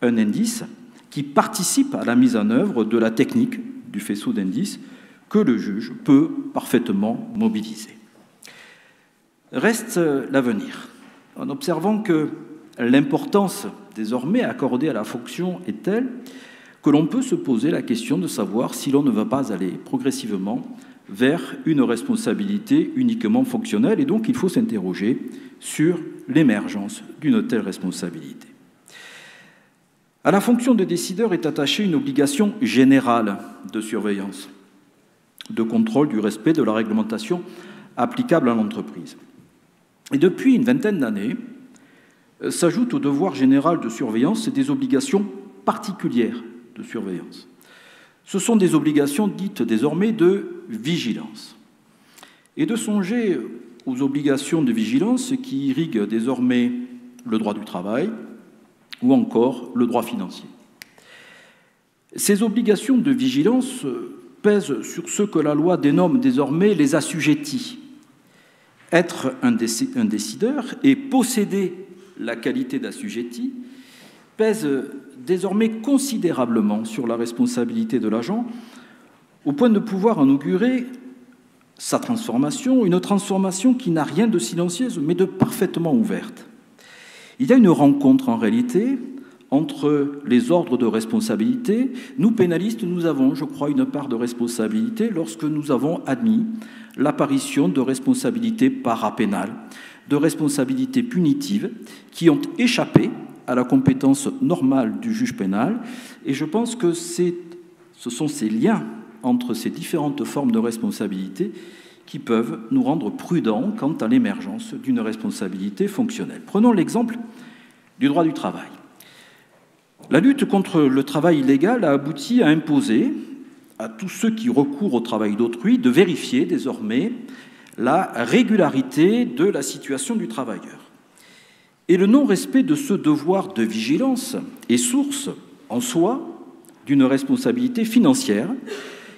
un indice qui participe à la mise en œuvre de la technique du faisceau d'indices que le juge peut parfaitement mobiliser. Reste l'avenir, en observant que l'importance désormais accordée à la fonction est telle que l'on peut se poser la question de savoir si l'on ne va pas aller progressivement vers une responsabilité uniquement fonctionnelle, et donc il faut s'interroger sur l'émergence d'une telle responsabilité. À la fonction de décideur est attachée une obligation générale de surveillance, de contrôle du respect de la réglementation applicable à l'entreprise. Et depuis une vingtaine d'années, s'ajoutent au devoir général de surveillance des obligations particulières de surveillance. Ce sont des obligations dites désormais de vigilance. Et de songer aux obligations de vigilance qui irriguent désormais le droit du travail ou encore le droit financier. Ces obligations de vigilance pèsent sur ce que la loi dénomme désormais les assujettis. Être un décideur et posséder la qualité d'assujetti pèse désormais considérablement sur la responsabilité de l'agent, au point de pouvoir en augurer sa transformation, une transformation qui n'a rien de silencieuse, mais de parfaitement ouverte. Il y a une rencontre en réalité entre les ordres de responsabilité. Nous, pénalistes, nous avons, je crois, une part de responsabilité lorsque nous avons admis l'apparition de responsabilités parapénales, de responsabilités punitives qui ont échappé à la compétence normale du juge pénal. Et je pense que ce sont ces liens entre ces différentes formes de responsabilité qui peuvent nous rendre prudents quant à l'émergence d'une responsabilité fonctionnelle. Prenons l'exemple du droit du travail. La lutte contre le travail illégal a abouti à imposer à tous ceux qui recourent au travail d'autrui de vérifier désormais la régularité de la situation du travailleur. Et le non-respect de ce devoir de vigilance est source en soi d'une responsabilité financière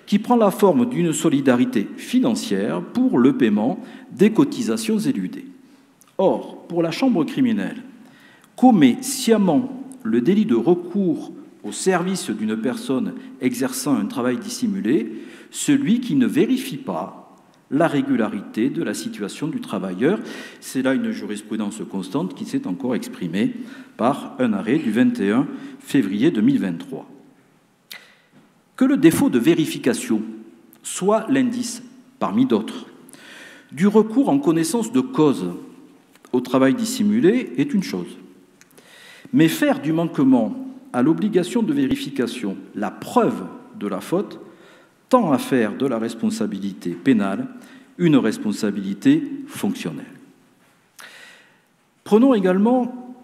qui prend la forme d'une solidarité financière pour le paiement des cotisations éludées. Or, pour la chambre criminelle, commet sciemment le délit de recours au service d'une personne exerçant un travail dissimulé celui qui ne vérifie pas la régularité de la situation du travailleur. C'est là une jurisprudence constante qui s'est encore exprimée par un arrêt du 21 février 2023. Que le défaut de vérification soit l'indice, parmi d'autres, du recours en connaissance de cause au travail dissimulé est une chose. Mais faire du manquement à l'obligation de vérification la preuve de la faute tend à faire de la responsabilité pénale une responsabilité fonctionnelle. Prenons également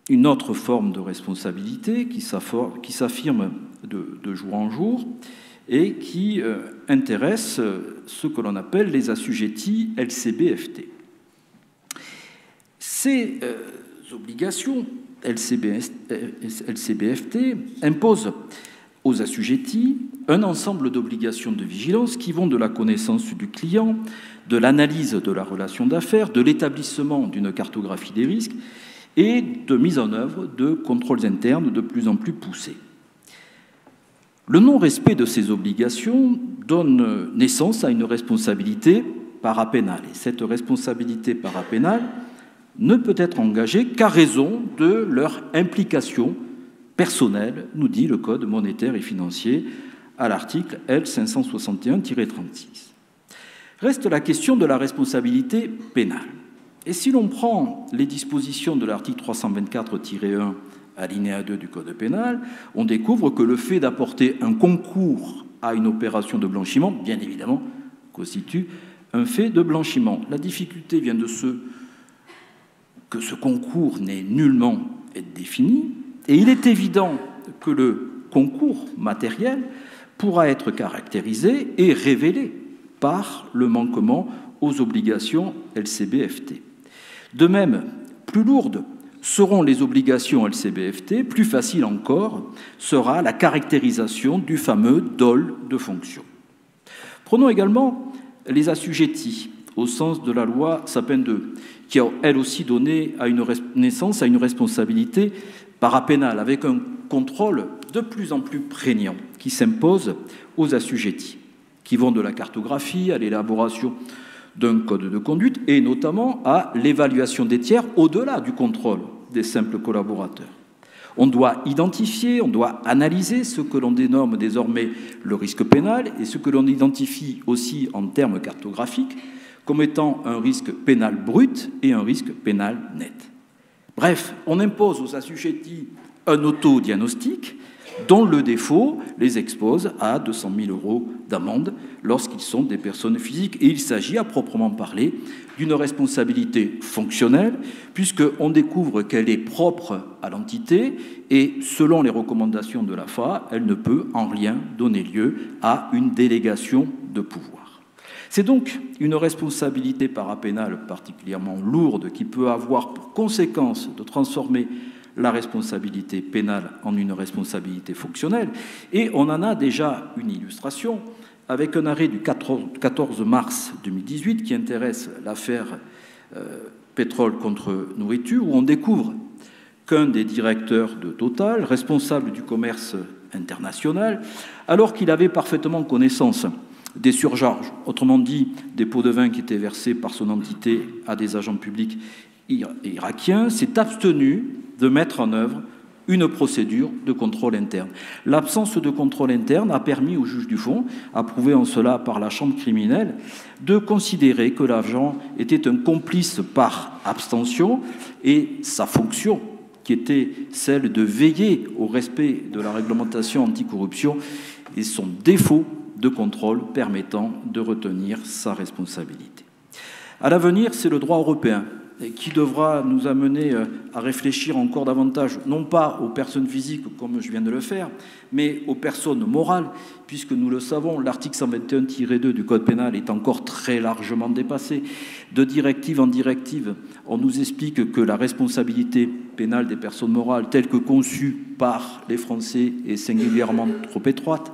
une autre forme de responsabilité qui s'affirme de jour en jour et qui intéresse ce que l'on appelle les assujettis LCBFT. Ces obligations LCBFT imposent aux assujettis un ensemble d'obligations de vigilance qui vont de la connaissance du client, de l'analyse de la relation d'affaires, de l'établissement d'une cartographie des risques et de mise en œuvre de contrôles internes de plus en plus poussés. Le non-respect de ces obligations donne naissance à une responsabilité parapénale. Et cette responsabilité parapénale ne peut être engagée qu'à raison de leur implication personnelle, nous dit le Code monétaire et financier à l'article L561-36. Reste la question de la responsabilité pénale. Et si l'on prend les dispositions de l'article 324-1, alinéa 2 du Code pénal, on découvre que le fait d'apporter un concours à une opération de blanchiment, bien évidemment, constitue un fait de blanchiment. La difficulté vient de que ce concours n'est nullement défini, et il est évident que le concours matériel pourra être caractérisé et révélé par le manquement aux obligations LCBFT. De même, plus lourdes seront les obligations LCBFT, plus facile encore sera la caractérisation du fameux dol de fonction. Prenons également les assujettis, au sens de la loi Sapin II, qui a elle aussi donné naissance à une responsabilité parapénale, avec un contrôle de plus en plus prégnant qui s'impose aux assujettis, qui vont de la cartographie à l'élaboration d'un code de conduite et notamment à l'évaluation des tiers au-delà du contrôle des simples collaborateurs. On doit identifier, on doit analyser ce que l'on dénomme désormais le risque pénal et ce que l'on identifie aussi en termes cartographiques comme étant un risque pénal brut et un risque pénal net. Bref, on impose aux assujettis un autodiagnostic dont le défaut les expose à 200 000 € d'amende lorsqu'ils sont des personnes physiques. Et il s'agit, à proprement parler, d'une responsabilité fonctionnelle, puisqu'on découvre qu'elle est propre à l'entité et, selon les recommandations de l'AFA, elle ne peut en rien donner lieu à une délégation de pouvoir. C'est donc une responsabilité parapénale particulièrement lourde qui peut avoir pour conséquence de transformer la responsabilité pénale en une responsabilité fonctionnelle. Et on en a déjà une illustration avec un arrêt du 14 mars 2018 qui intéresse l'affaire pétrole contre nourriture, où on découvre qu'un des directeurs de Total, responsable du commerce international, alors qu'il avait parfaitement connaissance des surcharges, autrement dit des pots de vin qui étaient versés par son entité à des agents publics irakiens, s'est abstenu de mettre en œuvre une procédure de contrôle interne. L'absence de contrôle interne a permis au juge du fond, approuvé en cela par la chambre criminelle, de considérer que l'agent était un complice par abstention et sa fonction, qui était celle de veiller au respect de la réglementation anticorruption, et son défaut de contrôle permettant de retenir sa responsabilité. À l'avenir, c'est le droit européen qui devra nous amener à réfléchir encore davantage, non pas aux personnes physiques comme je viens de le faire, mais aux personnes morales, puisque nous le savons, l'article 121-2 du Code pénal est encore très largement dépassé. De directive en directive, on nous explique que la responsabilité pénale des personnes morales, telle que conçue par les Français, est singulièrement trop étroite,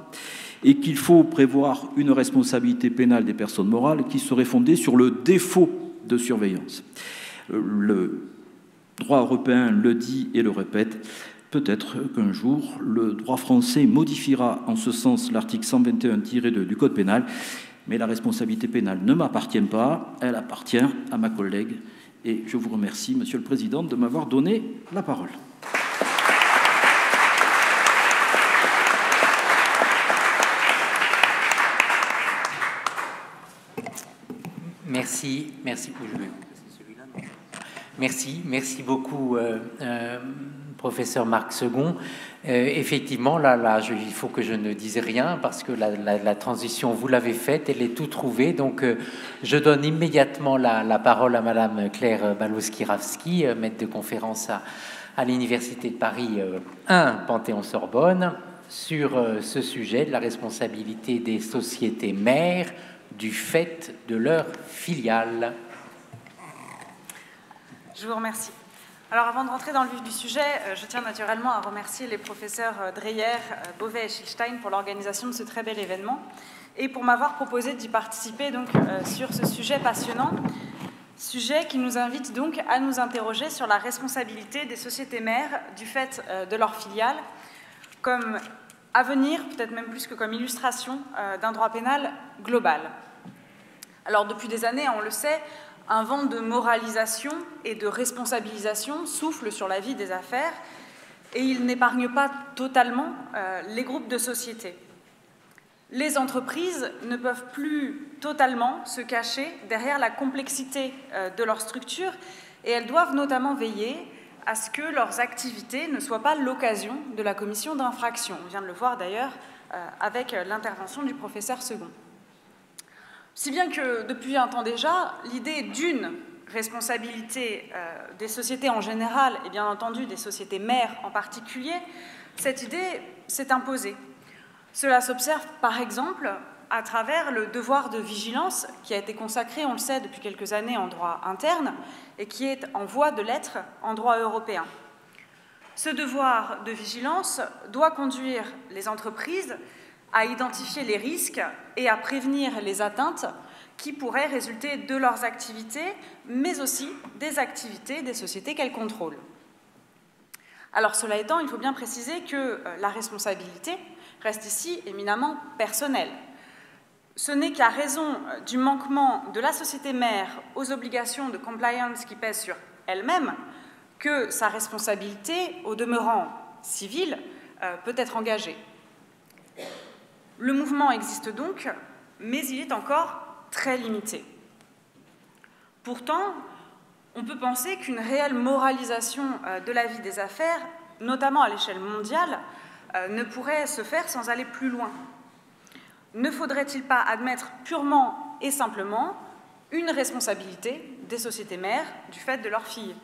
et qu'il faut prévoir une responsabilité pénale des personnes morales qui serait fondée sur le défaut de surveillance. Le droit européen le dit et le répète, peut-être qu'un jour, le droit français modifiera en ce sens l'article 121-2 du Code pénal, mais la responsabilité pénale ne m'appartient pas, elle appartient à ma collègue. Et je vous remercie, Monsieur le Président, de m'avoir donné la parole. Merci. Merci beaucoup, professeur Marc Segond. Effectivement, il faut que je ne dise rien parce que la transition, vous l'avez faite, elle est toute trouvée. Donc, je donne immédiatement la parole à Madame Claire Balowski-Ravski, maître de conférence à l'Université de Paris 1, Panthéon-Sorbonne, sur ce sujet de la responsabilité des sociétés mères du fait de leur filiale. Je vous remercie. Alors, avant de rentrer dans le vif du sujet, je tiens naturellement à remercier les professeurs Dreyer, Beauvais et Schilstein pour l'organisation de ce très bel événement et pour m'avoir proposé d'y participer donc, sur ce sujet passionnant, sujet qui nous invite donc à nous interroger sur la responsabilité des sociétés mères du fait de leur filiale comme avenir, peut-être même plus que comme illustration d'un droit pénal global. Alors, depuis des années, on le sait, un vent de moralisation et de responsabilisation souffle sur la vie des affaires et il n'épargne pas totalement les groupes de société. Les entreprises ne peuvent plus totalement se cacher derrière la complexité de leur structure et elles doivent notamment veiller à ce que leurs activités ne soient pas l'occasion de la commission d'infractions. On vient de le voir d'ailleurs avec l'intervention du professeur Segond. Si bien que, depuis un temps déjà, l'idée d'une responsabilité des sociétés en général, et bien entendu des sociétés mères en particulier, cette idée s'est imposée. Cela s'observe par exemple à travers le devoir de vigilance qui a été consacré, on le sait, depuis quelques années en droit interne et qui est en voie de l'être en droit européen. Ce devoir de vigilance doit conduire les entreprises à identifier les risques et à prévenir les atteintes qui pourraient résulter de leurs activités, mais aussi des activités des sociétés qu'elles contrôlent. Alors, cela étant, il faut bien préciser que la responsabilité reste ici éminemment personnelle. Ce n'est qu'à raison du manquement de la société mère aux obligations de compliance qui pèsent sur elle-même que sa responsabilité, au demeurant civile, peut être engagée. Le mouvement existe donc, mais il est encore très limité. Pourtant, on peut penser qu'une réelle moralisation de la vie des affaires, notamment à l'échelle mondiale, ne pourrait se faire sans aller plus loin. Ne faudrait-il pas admettre purement et simplement une responsabilité des sociétés mères du fait de leurs filles?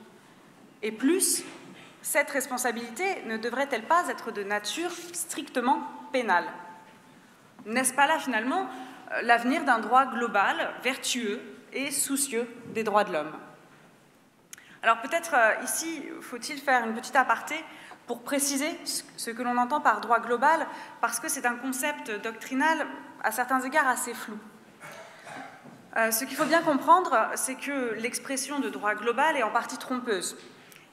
Et plus, cette responsabilité ne devrait-elle pas être de nature strictement pénale? N'est-ce pas là, finalement, l'avenir d'un droit global, vertueux et soucieux des droits de l'homme? Alors peut-être ici, faut-il faire une petite aparté pour préciser ce que l'on entend par droit global, parce que c'est un concept doctrinal à certains égards assez flou. Ce qu'il faut bien comprendre, c'est que l'expression de droit global est en partie trompeuse.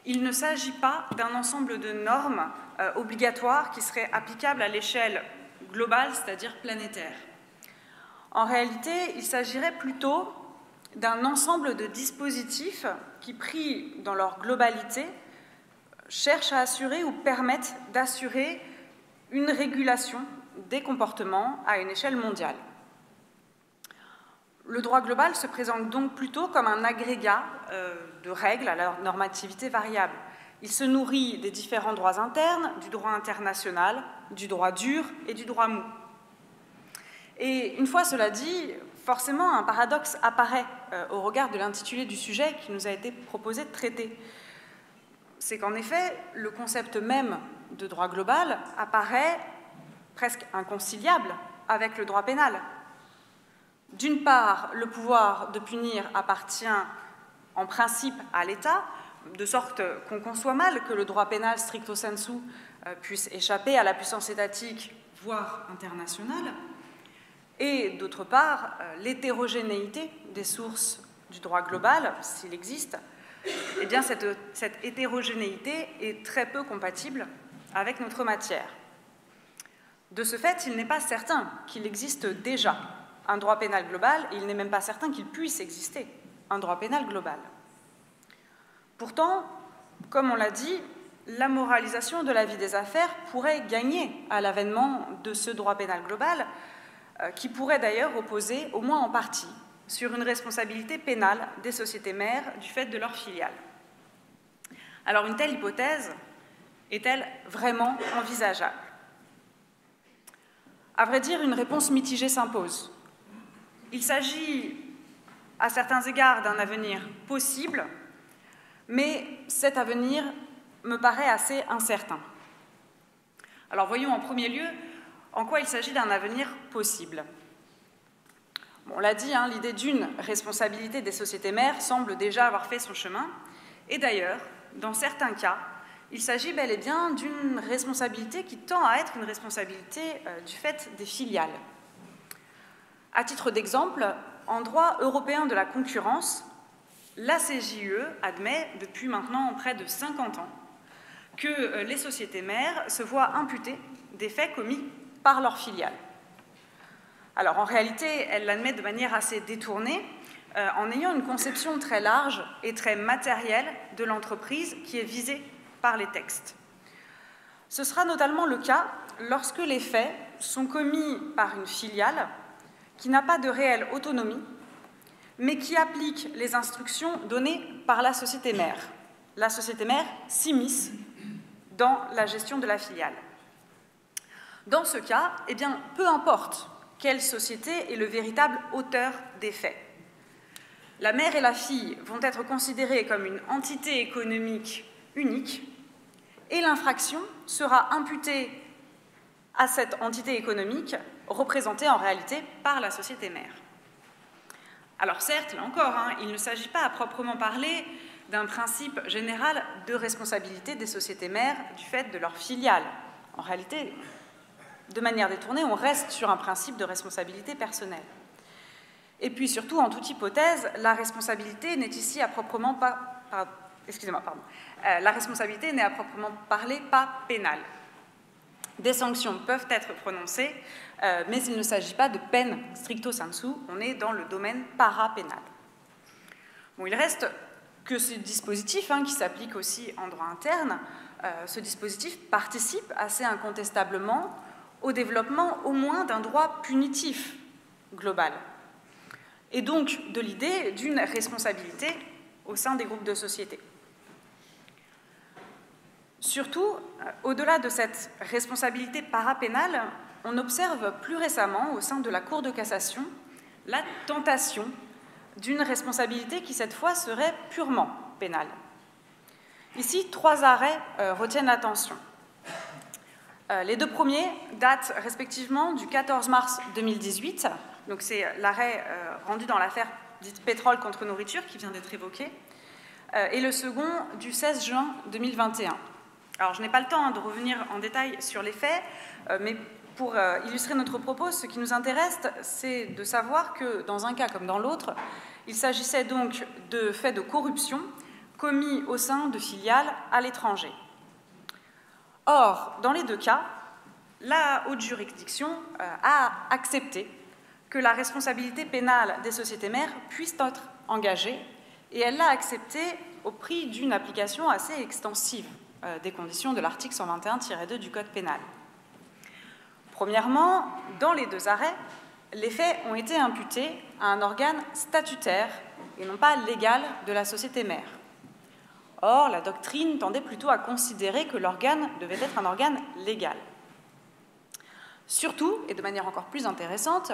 Il ne s'agit pas d'un ensemble de normes obligatoires qui seraient applicables à l'échelle globale, c'est-à-dire planétaire. En réalité, il s'agirait plutôt d'un ensemble de dispositifs qui, pris dans leur globalité, cherchent à assurer ou permettent d'assurer une régulation des comportements à une échelle mondiale. Le droit global se présente donc plutôt comme un agrégat de règles à leur normativité variable. Il se nourrit des différents droits internes, du droit international, du droit dur et du droit mou. Et une fois cela dit, forcément un paradoxe apparaît au regard de l'intitulé du sujet qui nous a été proposé de traiter. C'est qu'en effet, le concept même de droit global apparaît presque inconciliable avec le droit pénal. D'une part, le pouvoir de punir appartient en principe à l'État, de sorte qu'on conçoit mal que le droit pénal stricto sensu puisse échapper à la puissance étatique, voire internationale. Et d'autre part, l'hétérogénéité des sources du droit global, s'il existe, eh bien cette hétérogénéité est très peu compatible avec notre matière. De ce fait, il n'est pas certain qu'il existe déjà un droit pénal global, et il n'est même pas certain qu'il puisse exister un droit pénal global. Pourtant, comme on l'a dit, la moralisation de la vie des affaires pourrait gagner à l'avènement de ce droit pénal global, qui pourrait d'ailleurs reposer, au moins en partie, sur une responsabilité pénale des sociétés mères du fait de leurs filiales. Alors une telle hypothèse Est-elle vraiment envisageable? À vrai dire, une réponse mitigée s'impose. Il s'agit, à certains égards, d'un avenir possible, mais cet avenir me paraît assez incertain. Alors voyons en premier lieu en quoi il s'agit d'un avenir possible. Bon, on l'a dit, hein, l'idée d'une responsabilité des sociétés mères semble déjà avoir fait son chemin, et d'ailleurs, dans certains cas, il s'agit bel et bien d'une responsabilité qui tend à être une responsabilité du fait des filiales. À titre d'exemple, en droit européen de la concurrence, la CJUE admet depuis maintenant près de 50 ans que les sociétés mères se voient imputer des faits commis par leurs filiales. Alors en réalité, elle l'admet de manière assez détournée, en ayant une conception très large et très matérielle de l'entreprise qui est visée par les textes. Ce sera notamment le cas lorsque les faits sont commis par une filiale qui n'a pas de réelle autonomie, mais qui applique les instructions données par la société mère. La société mère s'immisce dans la gestion de la filiale. Dans ce cas, eh bien, peu importe quelle société est le véritable auteur des faits. La mère et la fille vont être considérées comme une entité économique unique et l'infraction sera imputée à cette entité économique représentée en réalité par la société mère. Alors certes, là encore, hein, il ne s'agit pas à proprement parler d'un principe général de responsabilité des sociétés mères du fait de leur filiale. En réalité, de manière détournée, on reste sur un principe de responsabilité personnelle. Et puis surtout, en toute hypothèse, la responsabilité n'est ici à proprement pas... la responsabilité n'est à proprement parler pas pénale. Des sanctions peuvent être prononcées, mais il ne s'agit pas de peine stricto sensu, on est dans le domaine parapénal. Bon, il reste que ce dispositif, qui s'applique aussi en droit interne, ce dispositif participe assez incontestablement au développement au moins d'un droit punitif global, et donc de l'idée d'une responsabilité au sein des groupes de société. Surtout, au-delà de cette responsabilité parapénale, on observe plus récemment au sein de la Cour de cassation la tentation d'une responsabilité qui cette fois serait purement pénale. Ici, 3 arrêts retiennent l'attention. Les 2 premiers datent respectivement du 14 mars 2018, donc c'est l'arrêt rendu dans l'affaire dite pétrole contre nourriture qui vient d'être évoquée, et le second du 16 juin 2021. Alors je n'ai pas le temps de revenir en détail sur les faits, mais pour illustrer notre propos, ce qui nous intéresse, c'est de savoir que dans un cas comme dans l'autre, il s'agissait donc de faits de corruption commis au sein de filiales à l'étranger. Or, dans les 2 cas, la haute juridiction a accepté que la responsabilité pénale des sociétés mères puisse être engagée, et elle l'a accepté au prix d'une application assez extensive des conditions de l'article 121-2 du Code pénal. Premièrement, dans les 2 arrêts, les faits ont été imputés à un organe statutaire et non pas légal de la société mère. Or, la doctrine tendait plutôt à considérer que l'organe devait être un organe légal. Surtout, et de manière encore plus intéressante,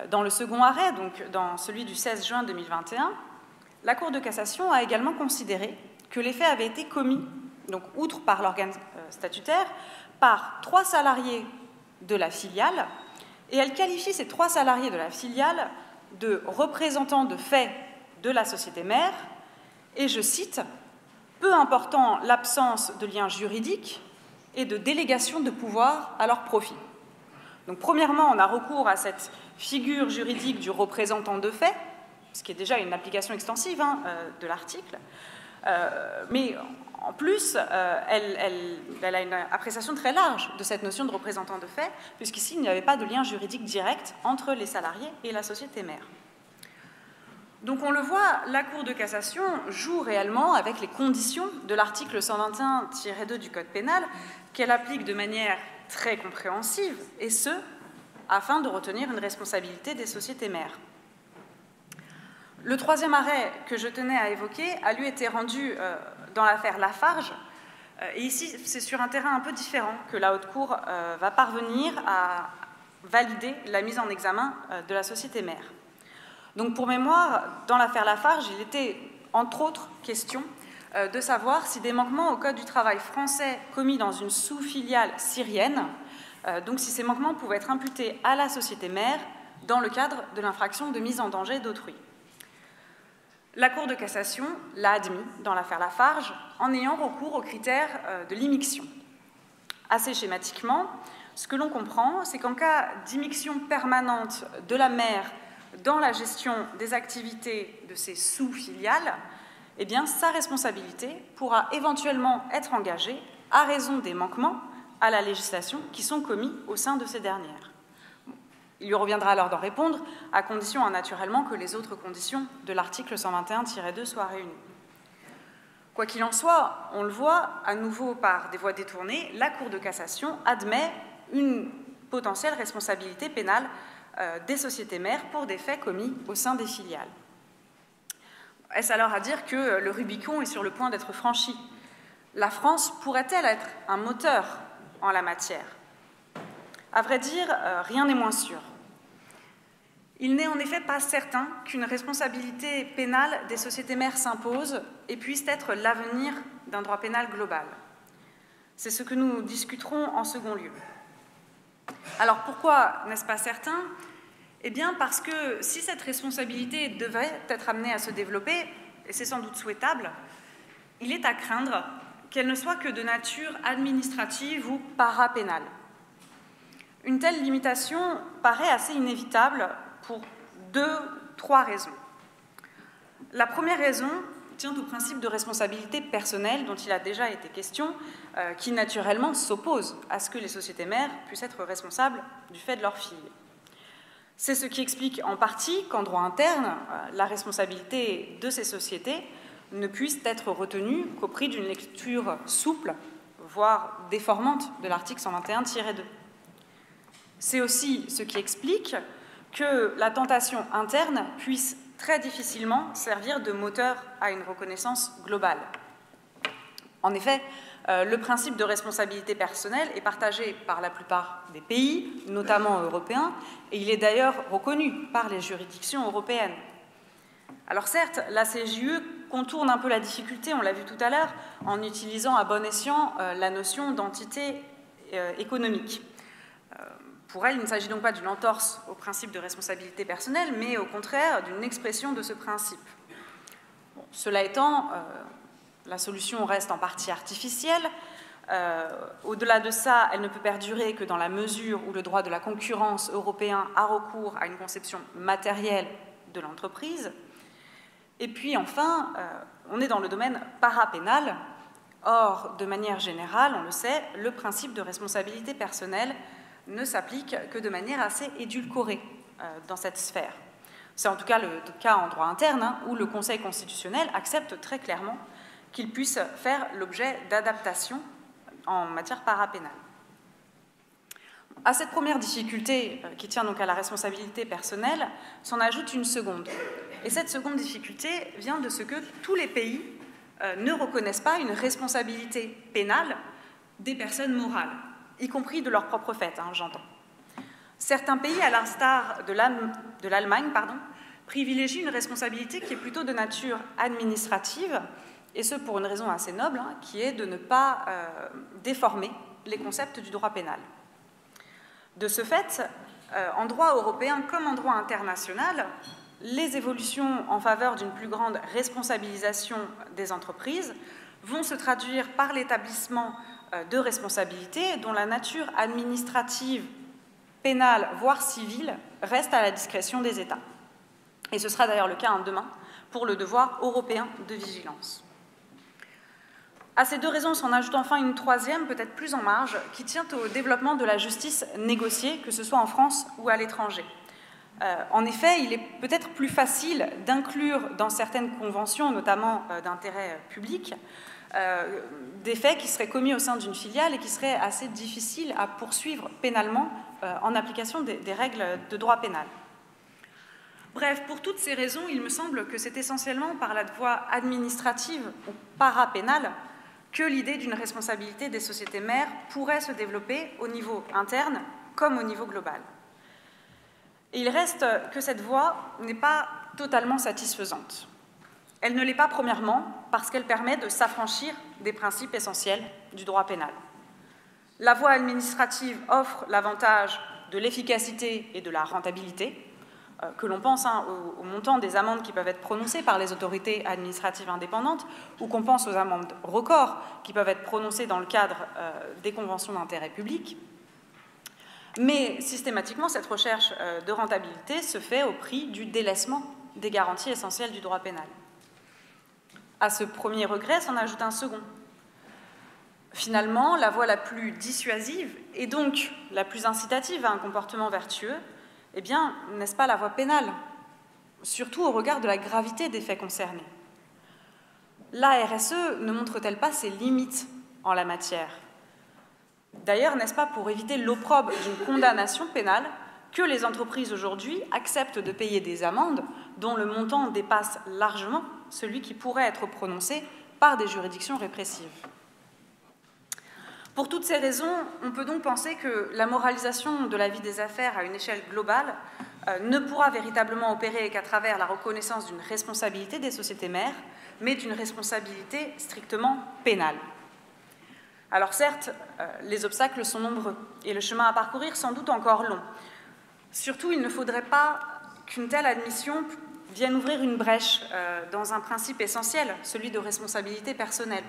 dans le second arrêt, donc dans celui du 16 juin 2021, la Cour de cassation a également considéré que les faits avaient été commis, donc outre par l'organe statutaire, par 3 salariés de la filiale, et elle qualifie ces 3 salariés de la filiale de représentants de fait de la société mère, et je cite, « peu important l'absence de lien juridique et de délégation de pouvoir à leur profit ». Donc premièrement, on a recours à cette figure juridique du représentant de fait, ce qui est déjà une application extensive de l'article, mais en plus, elle a une appréciation très large de cette notion de représentant de fait, puisqu'ici, il n'y avait pas de lien juridique direct entre les salariés et la société mère. Donc on le voit, la Cour de cassation joue réellement avec les conditions de l'article 121-2 du Code pénal, qu'elle applique de manière très compréhensive, et ce, afin de retenir une responsabilité des sociétés mères. Le 3e arrêt que je tenais à évoquer a lui été rendu dans l'affaire Lafarge, Et ici, c'est sur un terrain un peu différent que la Haute Cour va parvenir à valider la mise en examen de la société mère. Donc pour mémoire, dans l'affaire Lafarge, il était entre autres question de savoir si des manquements au Code du travail français commis dans une sous-filiale syrienne, donc si ces manquements pouvaient être imputés à la société mère dans le cadre de l'infraction de mise en danger d'autrui. La Cour de cassation l'a admis dans l'affaire Lafarge en ayant recours aux critères de l'immixtion. Assez schématiquement, ce que l'on comprend, c'est qu'en cas d'immixtion permanente de la mère dans la gestion des activités de ses sous-filiales, eh bien, sa responsabilité pourra éventuellement être engagée à raison des manquements à la législation qui sont commis au sein de ces dernières. Il lui reviendra alors d'en répondre, à condition naturellement que les autres conditions de l'article 121-2 soient réunies. Quoi qu'il en soit, on le voit à nouveau par des voies détournées, la Cour de cassation admet une potentielle responsabilité pénale des sociétés mères pour des faits commis au sein des filiales. Est-ce alors à dire que le Rubicon est sur le point d'être franchi? La France pourrait-elle être un moteur en la matière? À vrai dire, rien n'est moins sûr. Il n'est en effet pas certain qu'une responsabilité pénale des sociétés mères s'impose et puisse être l'avenir d'un droit pénal global. C'est ce que nous discuterons en second lieu. Alors pourquoi n'est-ce pas certain? Eh bien parce que si cette responsabilité devait être amenée à se développer, et c'est sans doute souhaitable, il est à craindre qu'elle ne soit que de nature administrative ou parapénale. Une telle limitation paraît assez inévitable pour 3 raisons. La première raison tient au principe de responsabilité personnelle dont il a déjà été question, qui naturellement s'oppose à ce que les sociétés mères puissent être responsables du fait de leurs filles. C'est ce qui explique en partie qu'en droit interne, la responsabilité de ces sociétés ne puisse être retenue qu'au prix d'une lecture souple, voire déformante de l'article 121-2. C'est aussi ce qui explique que la tentation interne puisse très difficilement servir de moteur à une reconnaissance globale. En effet, le principe de responsabilité personnelle est partagé par la plupart des pays, notamment européens, et il est d'ailleurs reconnu par les juridictions européennes. Alors certes, la CJUE contourne un peu la difficulté, on l'a vu tout à l'heure, en utilisant à bon escient la notion d'entité économique. Pour elle, il ne s'agit donc pas d'une entorse au principe de responsabilité personnelle, mais au contraire d'une expression de ce principe. Bon, cela étant, la solution reste en partie artificielle. Au-delà de ça, elle ne peut perdurer que dans la mesure où le droit de la concurrence européen a recours à une conception matérielle de l'entreprise. Et puis enfin, on est dans le domaine parapénal. Or, de manière générale, on le sait, le principe de responsabilité personnelle ne s'applique que de manière assez édulcorée dans cette sphère. C'est en tout cas le cas en droit interne, où le Conseil constitutionnel accepte très clairement qu'il puisse faire l'objet d'adaptations en matière parapénale. À cette première difficulté, qui tient donc à la responsabilité personnelle, s'en ajoute une seconde. Et cette seconde difficulté vient de ce que tous les pays ne reconnaissent pas une responsabilité pénale des personnes morales, y compris de leur propre fait, j'entends. Certains pays, à l'instar de l'Allemagne, privilégient une responsabilité qui est plutôt de nature administrative, et ce pour une raison assez noble, qui est de ne pas déformer les concepts du droit pénal. De ce fait, en droit européen comme en droit international, les évolutions en faveur d'une plus grande responsabilisation des entreprises vont se traduire par l'établissement de responsabilités dont la nature administrative, pénale, voire civile, reste à la discrétion des États. Et ce sera d'ailleurs le cas demain pour le devoir européen de vigilance. À ces 2 raisons s'en ajoute enfin une troisième, peut-être plus en marge, qui tient au développement de la justice négociée, que ce soit en France ou à l'étranger. En effet, il est peut-être plus facile d'inclure dans certaines conventions, notamment d'intérêt public, des faits qui seraient commis au sein d'une filiale et qui seraient assez difficiles à poursuivre pénalement en application des règles de droit pénal. Bref, pour toutes ces raisons, il me semble que c'est essentiellement par la voie administrative ou parapénale que l'idée d'une responsabilité des sociétés mères pourrait se développer au niveau interne comme au niveau global. Et il reste que cette voie n'est pas totalement satisfaisante. Elle ne l'est pas premièrement parce qu'elle permet de s'affranchir des principes essentiels du droit pénal. La voie administrative offre l'avantage de l'efficacité et de la rentabilité, que l'on pense au montant des amendes qui peuvent être prononcées par les autorités administratives indépendantes, ou qu'on pense aux amendes records qui peuvent être prononcées dans le cadre des conventions d'intérêt public. Mais systématiquement, cette recherche de rentabilité se fait au prix du délaissement des garanties essentielles du droit pénal. À ce premier regret s'en ajoute un second. Finalement, la voie la plus dissuasive et donc la plus incitative à un comportement vertueux, eh bien, n'est-ce pas la voie pénale, surtout au regard de la gravité des faits concernés? La RSE ne montre-t-elle pas ses limites en la matière? D'ailleurs, n'est-ce pas pour éviter l'opprobre d'une condamnation pénale que les entreprises aujourd'hui acceptent de payer des amendes dont le montant dépasse largement celui qui pourrait être prononcé par des juridictions répressives? Pour toutes ces raisons, on peut donc penser que la moralisation de la vie des affaires à une échelle globale ne pourra véritablement opérer qu'à travers la reconnaissance d'une responsabilité des sociétés mères, mais d'une responsabilité strictement pénale. Alors certes, les obstacles sont nombreux et le chemin à parcourir sans doute encore long. Surtout, il ne faudrait pas qu'une telle admission vienne ouvrir une brèche dans un principe essentiel, celui de responsabilité personnelle.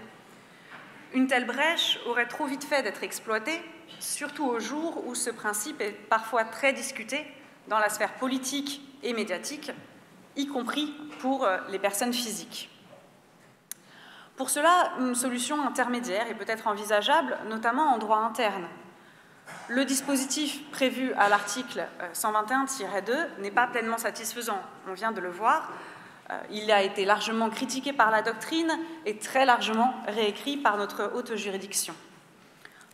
Une telle brèche aurait trop vite fait d'être exploitée, surtout au jour où ce principe est parfois très discuté dans la sphère politique et médiatique, y compris pour les personnes physiques. Pour cela, une solution intermédiaire est peut-être envisageable, notamment en droit interne. Le dispositif prévu à l'article 121-2 n'est pas pleinement satisfaisant, on vient de le voir. Il a été largement critiqué par la doctrine et très largement réécrit par notre haute juridiction.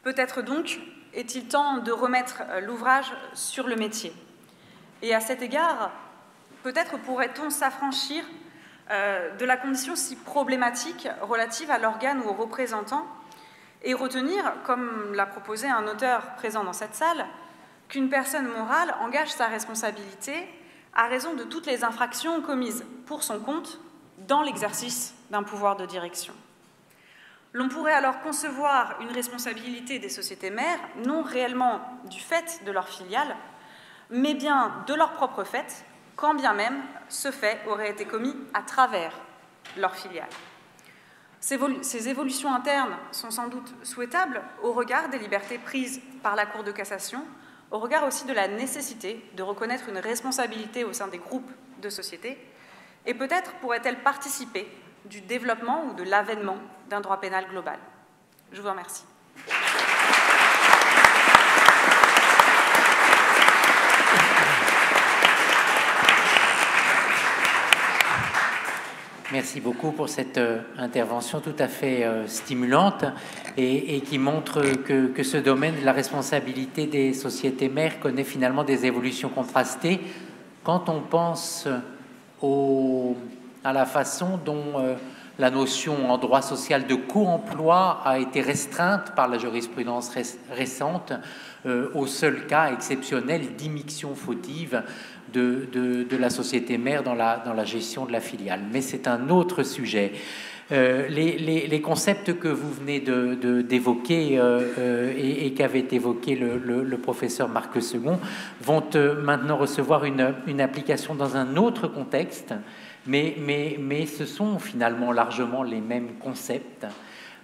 Peut-être donc est-il temps de remettre l'ouvrage sur le métier. Et à cet égard, peut-être pourrait-on s'affranchir de la condition si problématique relative à l'organe ou au représentant et retenir, comme l'a proposé un auteur présent dans cette salle, qu'une personne morale engage sa responsabilité à raison de toutes les infractions commises pour son compte dans l'exercice d'un pouvoir de direction. L'on pourrait alors concevoir une responsabilité des sociétés mères, non réellement du fait de leur filiale, mais bien de leur propre fait, quand bien même ce fait aurait été commis à travers leur filiale. Ces évolutions internes sont sans doute souhaitables au regard des libertés prises par la Cour de cassation, au regard aussi de la nécessité de reconnaître une responsabilité au sein des groupes de sociétés, et peut-être pourrait-elle participer du développement ou de l'avènement d'un droit pénal global. Je vous remercie. Merci beaucoup pour cette intervention tout à fait stimulante et qui montre que ce domaine de la responsabilité des sociétés mères connaît finalement des évolutions contrastées quand on pense à la façon dont la notion en droit social de co-emploi a été restreinte par la jurisprudence récente au seul cas exceptionnel d'immixtion fautive de la société mère dans la gestion de la filiale. Mais c'est un autre sujet. Les concepts que vous venez d'évoquer et qu'avait évoqué le professeur Marc Second vont maintenant recevoir une application dans un autre contexte, mais ce sont finalement largement les mêmes concepts.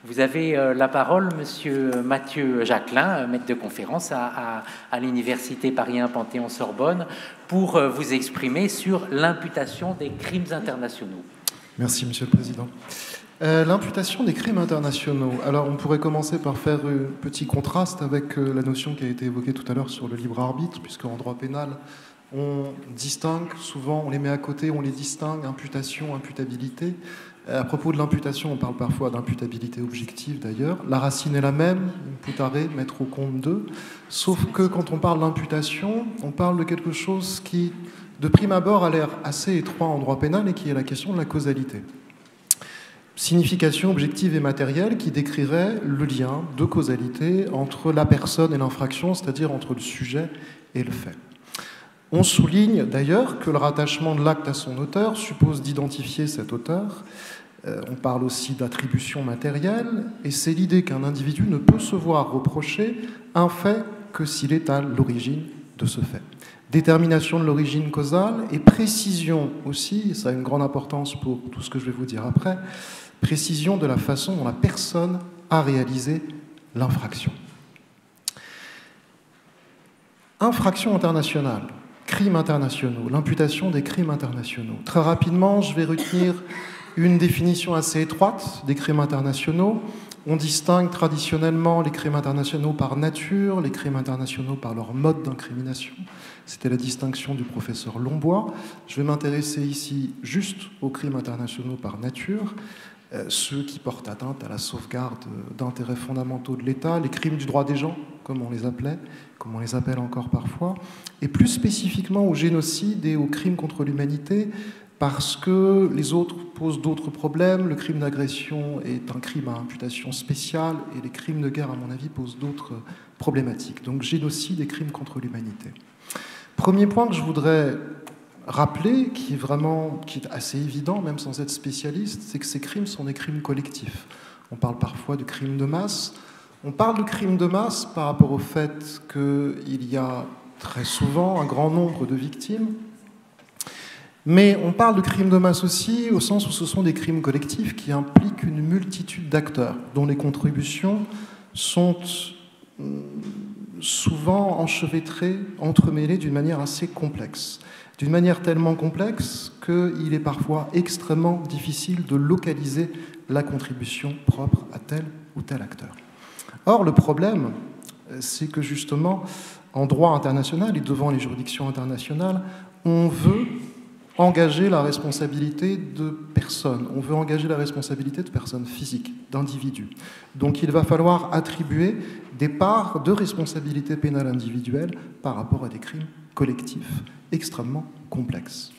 Vous avez la parole, monsieur Mathieu Jacquelin, maître de conférence à l'Université Paris 1 Panthéon-Sorbonne, pour vous exprimer sur l'imputation des crimes internationaux. Merci, monsieur le Président. L'imputation des crimes internationaux. Alors, on pourrait commencer par faire un petit contraste avec la notion qui a été évoquée tout à l'heure sur le libre arbitre, puisqu'en droit pénal, on distingue souvent, on les met à côté, on les distingue, imputation, imputabilité. À propos de l'imputation, on parle parfois d'imputabilité objective d'ailleurs. La racine est la même, imputare, mettre au compte de, sauf que quand on parle d'imputation, on parle de quelque chose qui, de prime abord, a l'air assez étroit en droit pénal et qui est la question de la causalité. signification objective et matérielle qui décrirait le lien de causalité entre la personne et l'infraction, c'est-à-dire entre le sujet et le fait. On souligne d'ailleurs que le rattachement de l'acte à son auteur suppose d'identifier cet auteur. On parle aussi d'attribution matérielle, et c'est l'idée qu'un individu ne peut se voir reprocher un fait que s'il est à l'origine de ce fait. Détermination de l'origine causale et précision aussi, et ça a une grande importance pour tout ce que je vais vous dire après, précision de la façon dont la personne a réalisé l'infraction. Infraction internationale, crimes internationaux, l'imputation des crimes internationaux. Très rapidement, je vais retenir une définition assez étroite des crimes internationaux. On distingue traditionnellement les crimes internationaux par nature, les crimes internationaux par leur mode d'incrimination. C'était la distinction du professeur Lombois. Je vais m'intéresser ici juste aux crimes internationaux par nature, ceux qui portent atteinte à la sauvegarde d'intérêts fondamentaux de l'État, les crimes du droit des gens, comme on les appelait, comme on les appelle encore parfois, et plus spécifiquement au génocide et aux crimes contre l'humanité, parce que les autres posent d'autres problèmes. Le crime d'agression est un crime à imputation spéciale et les crimes de guerre, à mon avis, posent d'autres problématiques. Donc génocide et crimes contre l'humanité. Premier point que je voudrais rappeler, qui est assez évident, même sans être spécialiste, c'est que ces crimes sont des crimes collectifs. On parle parfois de crimes de masse. On parle de crimes de masse par rapport au fait qu'il y a très souvent un grand nombre de victimes. Mais on parle de crimes de masse aussi au sens où ce sont des crimes collectifs qui impliquent une multitude d'acteurs dont les contributions sont souvent enchevêtrées, entremêlées d'une manière assez complexe. D'une manière tellement complexe qu'il est parfois extrêmement difficile de localiser la contribution propre à tel ou tel acteur. Or, le problème, c'est que justement, en droit international et devant les juridictions internationales, on veut engager la responsabilité de personnes. On veut engager la responsabilité de personnes physiques, d'individus. Donc il va falloir attribuer des parts de responsabilité pénale individuelle par rapport à des crimes collectifs extrêmement complexes.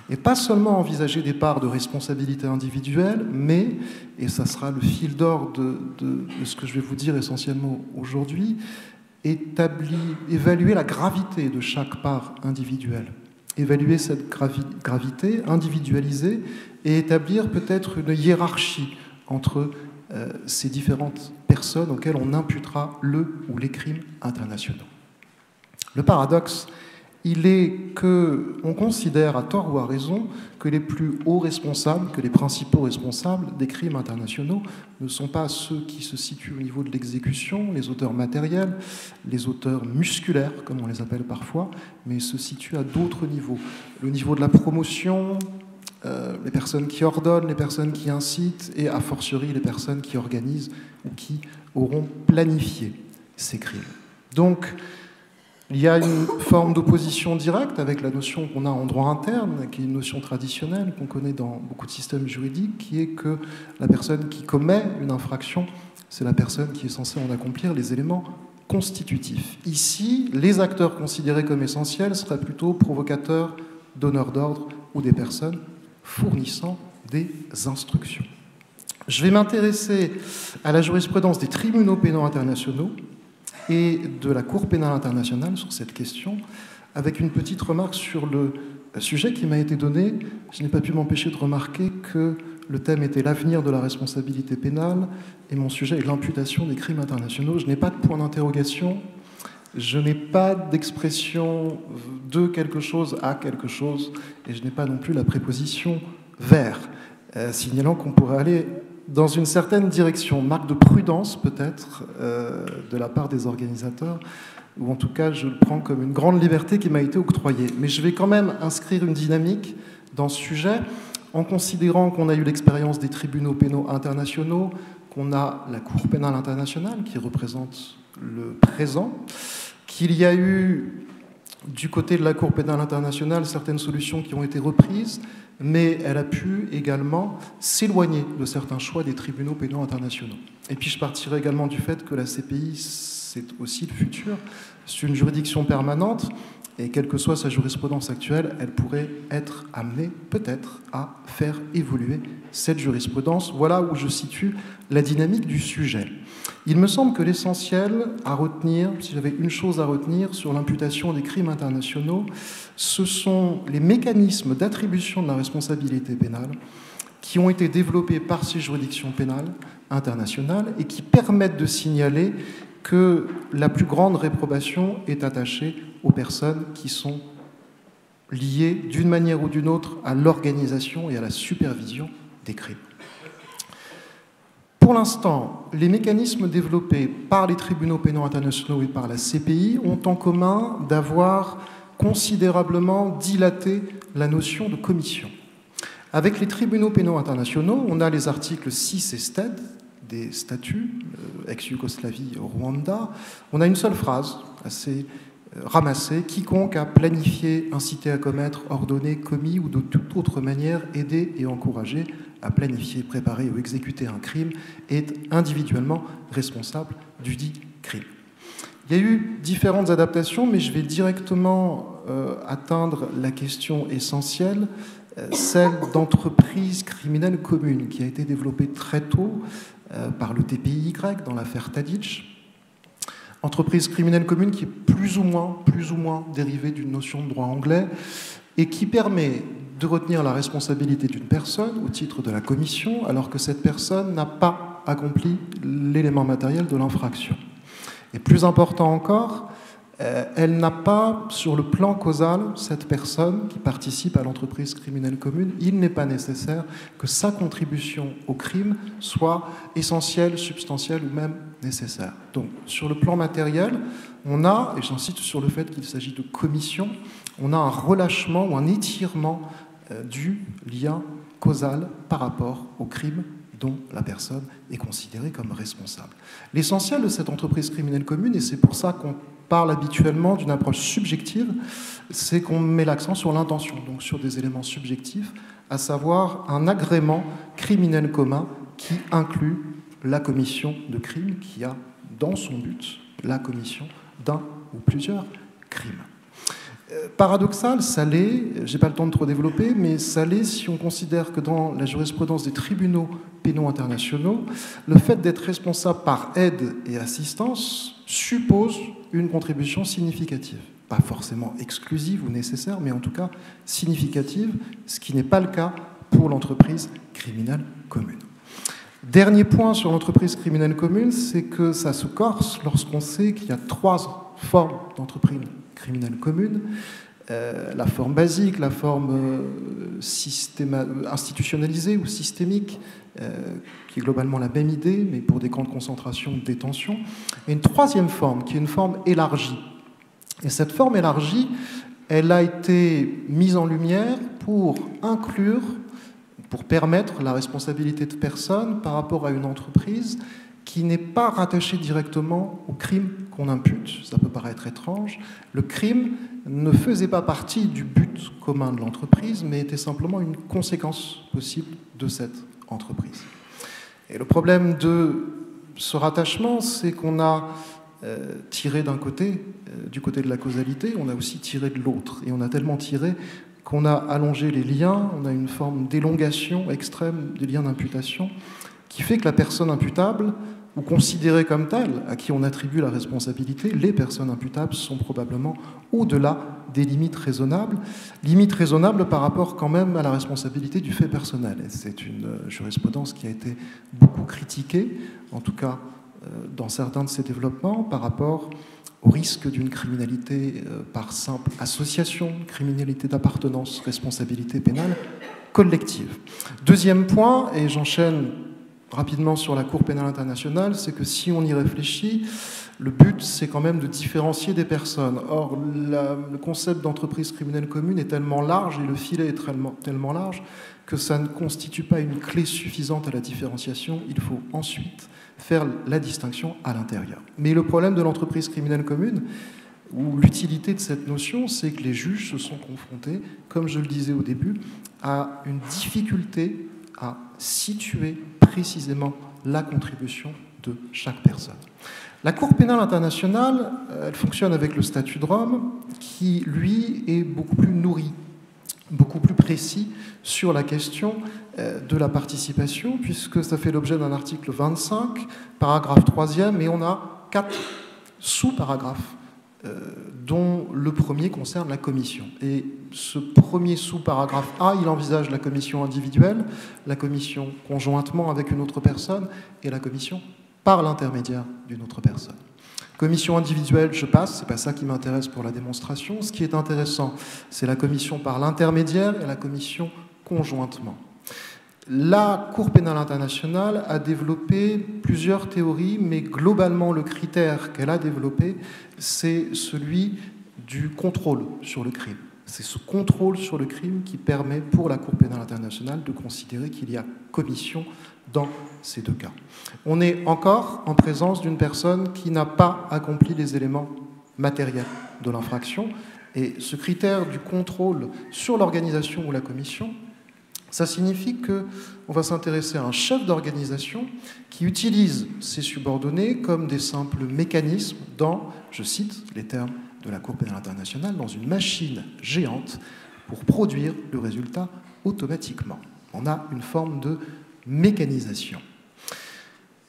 Et pas seulement envisager des parts de responsabilité individuelle, mais, et ça sera le fil d'or de ce que je vais vous dire essentiellement aujourd'hui, évaluer la gravité de chaque part individuelle. Évaluer cette gravité, individualiser et établir peut-être une hiérarchie entre ces différentes personnes auxquelles on imputera le ou les crimes internationaux. Le paradoxe, il est qu'on considère à tort ou à raison que les plus hauts responsables, que les principaux responsables des crimes internationaux ne sont pas ceux qui se situent au niveau de l'exécution, les auteurs matériels, les auteurs musculaires, comme on les appelle parfois, mais se situent à d'autres niveaux. Le niveau de la promotion, les personnes qui ordonnent, les personnes qui incitent, et a fortiori les personnes qui organisent ou qui auront planifié ces crimes. Donc, il y a une forme d'opposition directe avec la notion qu'on a en droit interne, qui est une notion traditionnelle qu'on connaît dans beaucoup de systèmes juridiques, qui est que la personne qui commet une infraction, c'est la personne qui est censée en accomplir les éléments constitutifs. Ici, les acteurs considérés comme essentiels seraient plutôt provocateurs, donneurs d'ordre ou des personnes fournissant des instructions. Je vais m'intéresser à la jurisprudence des tribunaux pénaux internationaux et de la Cour pénale internationale sur cette question, avec une petite remarque sur le sujet qui m'a été donné. Je n'ai pas pu m'empêcher de remarquer que le thème était l'avenir de la responsabilité pénale, et mon sujet est l'imputation des crimes internationaux. Je n'ai pas de point d'interrogation, je n'ai pas d'expression de quelque chose à quelque chose, et je n'ai pas non plus la préposition vers, signalant qu'on pourrait aller dans une certaine direction, marque de prudence peut-être de la part des organisateurs, ou en tout cas je le prends comme une grande liberté qui m'a été octroyée. Mais je vais quand même inscrire une dynamique dans ce sujet en considérant qu'on a eu l'expérience des tribunaux pénaux internationaux, qu'on a la Cour pénale internationale qui représente le présent, qu'il y a eu du côté de la Cour pénale internationale certaines solutions qui ont été reprises, mais elle a pu également s'éloigner de certains choix des tribunaux pénaux internationaux. Et puis je partirai également du fait que la CPI c'est aussi le futur. C'est une juridiction permanente, et quelle que soit sa jurisprudence actuelle, elle pourrait être amenée, peut-être, à faire évoluer cette jurisprudence. Voilà où je situe la dynamique du sujet. Il me semble que l'essentiel à retenir, si j'avais une chose à retenir sur l'imputation des crimes internationaux, ce sont les mécanismes d'attribution de la responsabilité pénale qui ont été développés par ces juridictions pénales internationales et qui permettent de signaler que la plus grande réprobation est attachée aux personnes qui sont liées d'une manière ou d'une autre à l'organisation et à la supervision des crimes. Pour l'instant, les mécanismes développés par les tribunaux pénaux internationaux et par la CPI ont en commun d'avoir considérablement dilaté la notion de commission. Avec les tribunaux pénaux internationaux, on a les articles 6 et 7 des statuts, ex-Yougoslavie, Rwanda. On a une seule phrase assez ramassée: quiconque a planifié, incité à commettre, ordonné, commis ou de toute autre manière aidé et encouragé à planifier, préparer ou exécuter un crime est individuellement responsable du dit crime. Il y a eu différentes adaptations, mais je vais directement atteindre la question essentielle, celle d'entreprise criminelle commune, qui a été développée très tôt par le TPIY dans l'affaire Tadic. Entreprise criminelle commune qui est plus ou moins dérivée d'une notion de droit anglais et qui permet de retenir la responsabilité d'une personne au titre de la commission, alors que cette personne n'a pas accompli l'élément matériel de l'infraction. Et plus important encore, elle n'a pas, sur le plan causal, cette personne qui participe à l'entreprise criminelle commune, il n'est pas nécessaire que sa contribution au crime soit essentielle, substantielle ou même nécessaire. Donc, sur le plan matériel, on a, et j'insiste sur le fait qu'il s'agit de commission, on a un relâchement ou un étirement du lien causal par rapport au crime dont la personne est considérée comme responsable. L'essentiel de cette entreprise criminelle commune, et c'est pour ça qu'on parle habituellement d'une approche subjective, c'est qu'on met l'accent sur l'intention, donc sur des éléments subjectifs, à savoir un agrément criminel commun qui inclut la commission de crimes, qui a dans son but la commission d'un ou plusieurs crimes. Paradoxal, ça l'est, je n'ai pas le temps de trop développer, mais ça l'est si on considère que dans la jurisprudence des tribunaux pénaux internationaux, le fait d'être responsable par aide et assistance suppose une contribution significative. Pas forcément exclusive ou nécessaire, mais en tout cas significative, ce qui n'est pas le cas pour l'entreprise criminelle commune. Dernier point sur l'entreprise criminelle commune, c'est que ça se corse lorsqu'on sait qu'il y a 3 formes d'entreprise criminelle commune. La forme basique, la forme institutionnalisée ou systémique, qui est globalement la même idée, mais pour des camps de concentration, de détention. Et une 3e forme, qui est une forme élargie. Et cette forme élargie, elle a été mise en lumière pour inclure, pour permettre la responsabilité de personnes par rapport à une entreprise qui n'est pas rattachée directement au crime qu'on impute. Ça peut paraître étrange. Le crime ne faisait pas partie du but commun de l'entreprise, mais était simplement une conséquence possible de cette entreprise. Et le problème de ce rattachement, c'est qu'on a tiré d'un côté, du côté de la causalité, on a aussi tiré de l'autre. Et on a tellement tiré qu'on a allongé les liens, on a une forme d'élongation extrême des liens d'imputation, qui fait que la personne imputable, ou considérée comme telle, à qui on attribue la responsabilité, les personnes imputables sont probablement au-delà des limites raisonnables par rapport quand même à la responsabilité du fait personnel. Et c'est une jurisprudence qui a été beaucoup critiquée, en tout cas dans certains de ses développements, par rapport au risque d'une criminalité par simple association, criminalité d'appartenance, responsabilité pénale collective. Deuxième point, et j'enchaîne rapidement sur la Cour pénale internationale, c'est que si on y réfléchit, le but, c'est quand même de différencier des personnes. Or, le concept d'entreprise criminelle commune est tellement large et le filet est tellement large que ça ne constitue pas une clé suffisante à la différenciation. Il faut ensuite faire la distinction à l'intérieur. Mais le problème de l'entreprise criminelle commune, ou l'utilité de cette notion, c'est que les juges se sont confrontés, comme je le disais au début, à une difficulté à situer précisément la contribution de chaque personne. La Cour pénale internationale, elle fonctionne avec le statut de Rome, qui, lui, est beaucoup plus nourri, beaucoup plus précis sur la question de la participation, puisque ça fait l'objet d'un article 25, paragraphe 3e, et on a 4 sous-paragraphes, dont le premier concerne la commission. Et ce premier sous-paragraphe A, il envisage la commission individuelle, la commission conjointement avec une autre personne, et la commission par l'intermédiaire d'une autre personne. Commission individuelle, je passe, c'est pas ça qui m'intéresse pour la démonstration. Ce qui est intéressant, c'est la commission par l'intermédiaire et la commission conjointement. La Cour pénale internationale a développé plusieurs théories, mais globalement, le critère qu'elle a développé, c'est celui du contrôle sur le crime. C'est ce contrôle sur le crime qui permet pour la Cour pénale internationale de considérer qu'il y a commission dans ces 2 cas. On est encore en présence d'une personne qui n'a pas accompli les éléments matériels de l'infraction, et ce critère du contrôle sur l'organisation ou la commission, ça signifie qu'on va s'intéresser à un chef d'organisation qui utilise ses subordonnés comme des simples mécanismes dans, je cite les termes de la Cour pénale internationale, dans une machine géante pour produire le résultat automatiquement. On a une forme de mécanisation.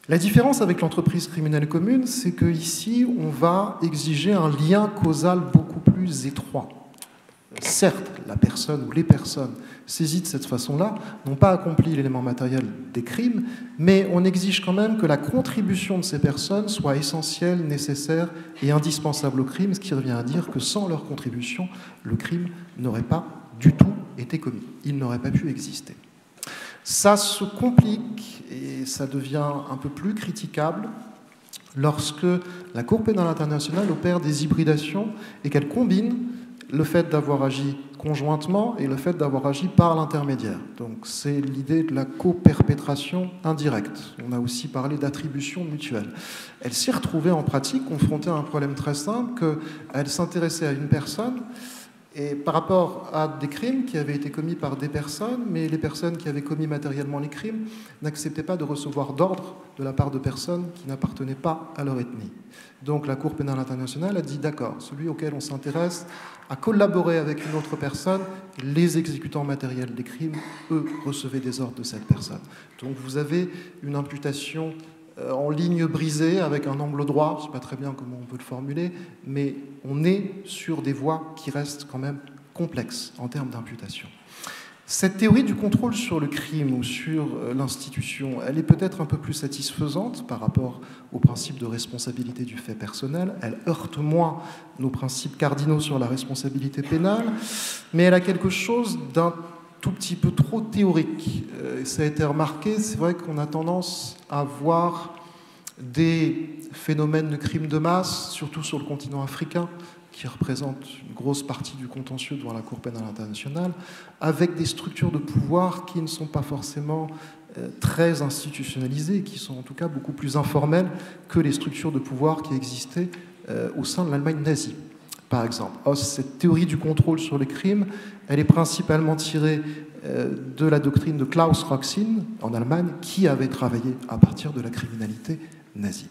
La différence avec l'entreprise criminelle commune, c'est qu'ici, on va exiger un lien causal beaucoup plus étroit. Certes, la personne ou les personnes saisies de cette façon-là n'ont pas accompli l'élément matériel des crimes, mais on exige quand même que la contribution de ces personnes soit essentielle, nécessaire et indispensable au crime, ce qui revient à dire que sans leur contribution, le crime n'aurait pas du tout été commis. Il n'aurait pas pu exister. Ça se complique et ça devient un peu plus critiquable lorsque la Cour pénale internationale opère des hybridations et qu'elle combine le fait d'avoir agi conjointement et le fait d'avoir agi par l'intermédiaire. Donc c'est l'idée de la coperpétration indirecte. On a aussi parlé d'attribution mutuelle. Elle s'est retrouvée en pratique confrontée à un problème très simple, qu'elle s'intéressait à une personne et par rapport à des crimes qui avaient été commis par des personnes, mais les personnes qui avaient commis matériellement les crimes n'acceptaient pas de recevoir d'ordre de la part de personnes qui n'appartenaient pas à leur ethnie. Donc la Cour pénale internationale a dit d'accord, celui auquel on s'intéresse a collaboré avec une autre personne, les exécutants matériels des crimes, eux, recevaient des ordres de cette personne. Donc vous avez une imputation en ligne brisée avec un angle droit, je ne sais pas très bien comment on peut le formuler, mais on est sur des voies qui restent quand même complexes en termes d'imputation. Cette théorie du contrôle sur le crime ou sur l'institution, elle est peut-être un peu plus satisfaisante par rapport au principe de responsabilité du fait personnel. Elle heurte moins nos principes cardinaux sur la responsabilité pénale, mais elle a quelque chose d'un tout petit peu trop théorique. Ça a été remarqué, c'est vrai qu'on a tendance à voir des phénomènes de crimes de masse, surtout sur le continent africain, qui représente une grosse partie du contentieux devant la Cour pénale internationale, avec des structures de pouvoir qui ne sont pas forcément très institutionnalisées, qui sont en tout cas beaucoup plus informelles que les structures de pouvoir qui existaient au sein de l'Allemagne nazie, par exemple. Or, cette théorie du contrôle sur les crimes, elle est principalement tirée de la doctrine de Klaus Roxin en Allemagne, qui avait travaillé à partir de la criminalité nazie.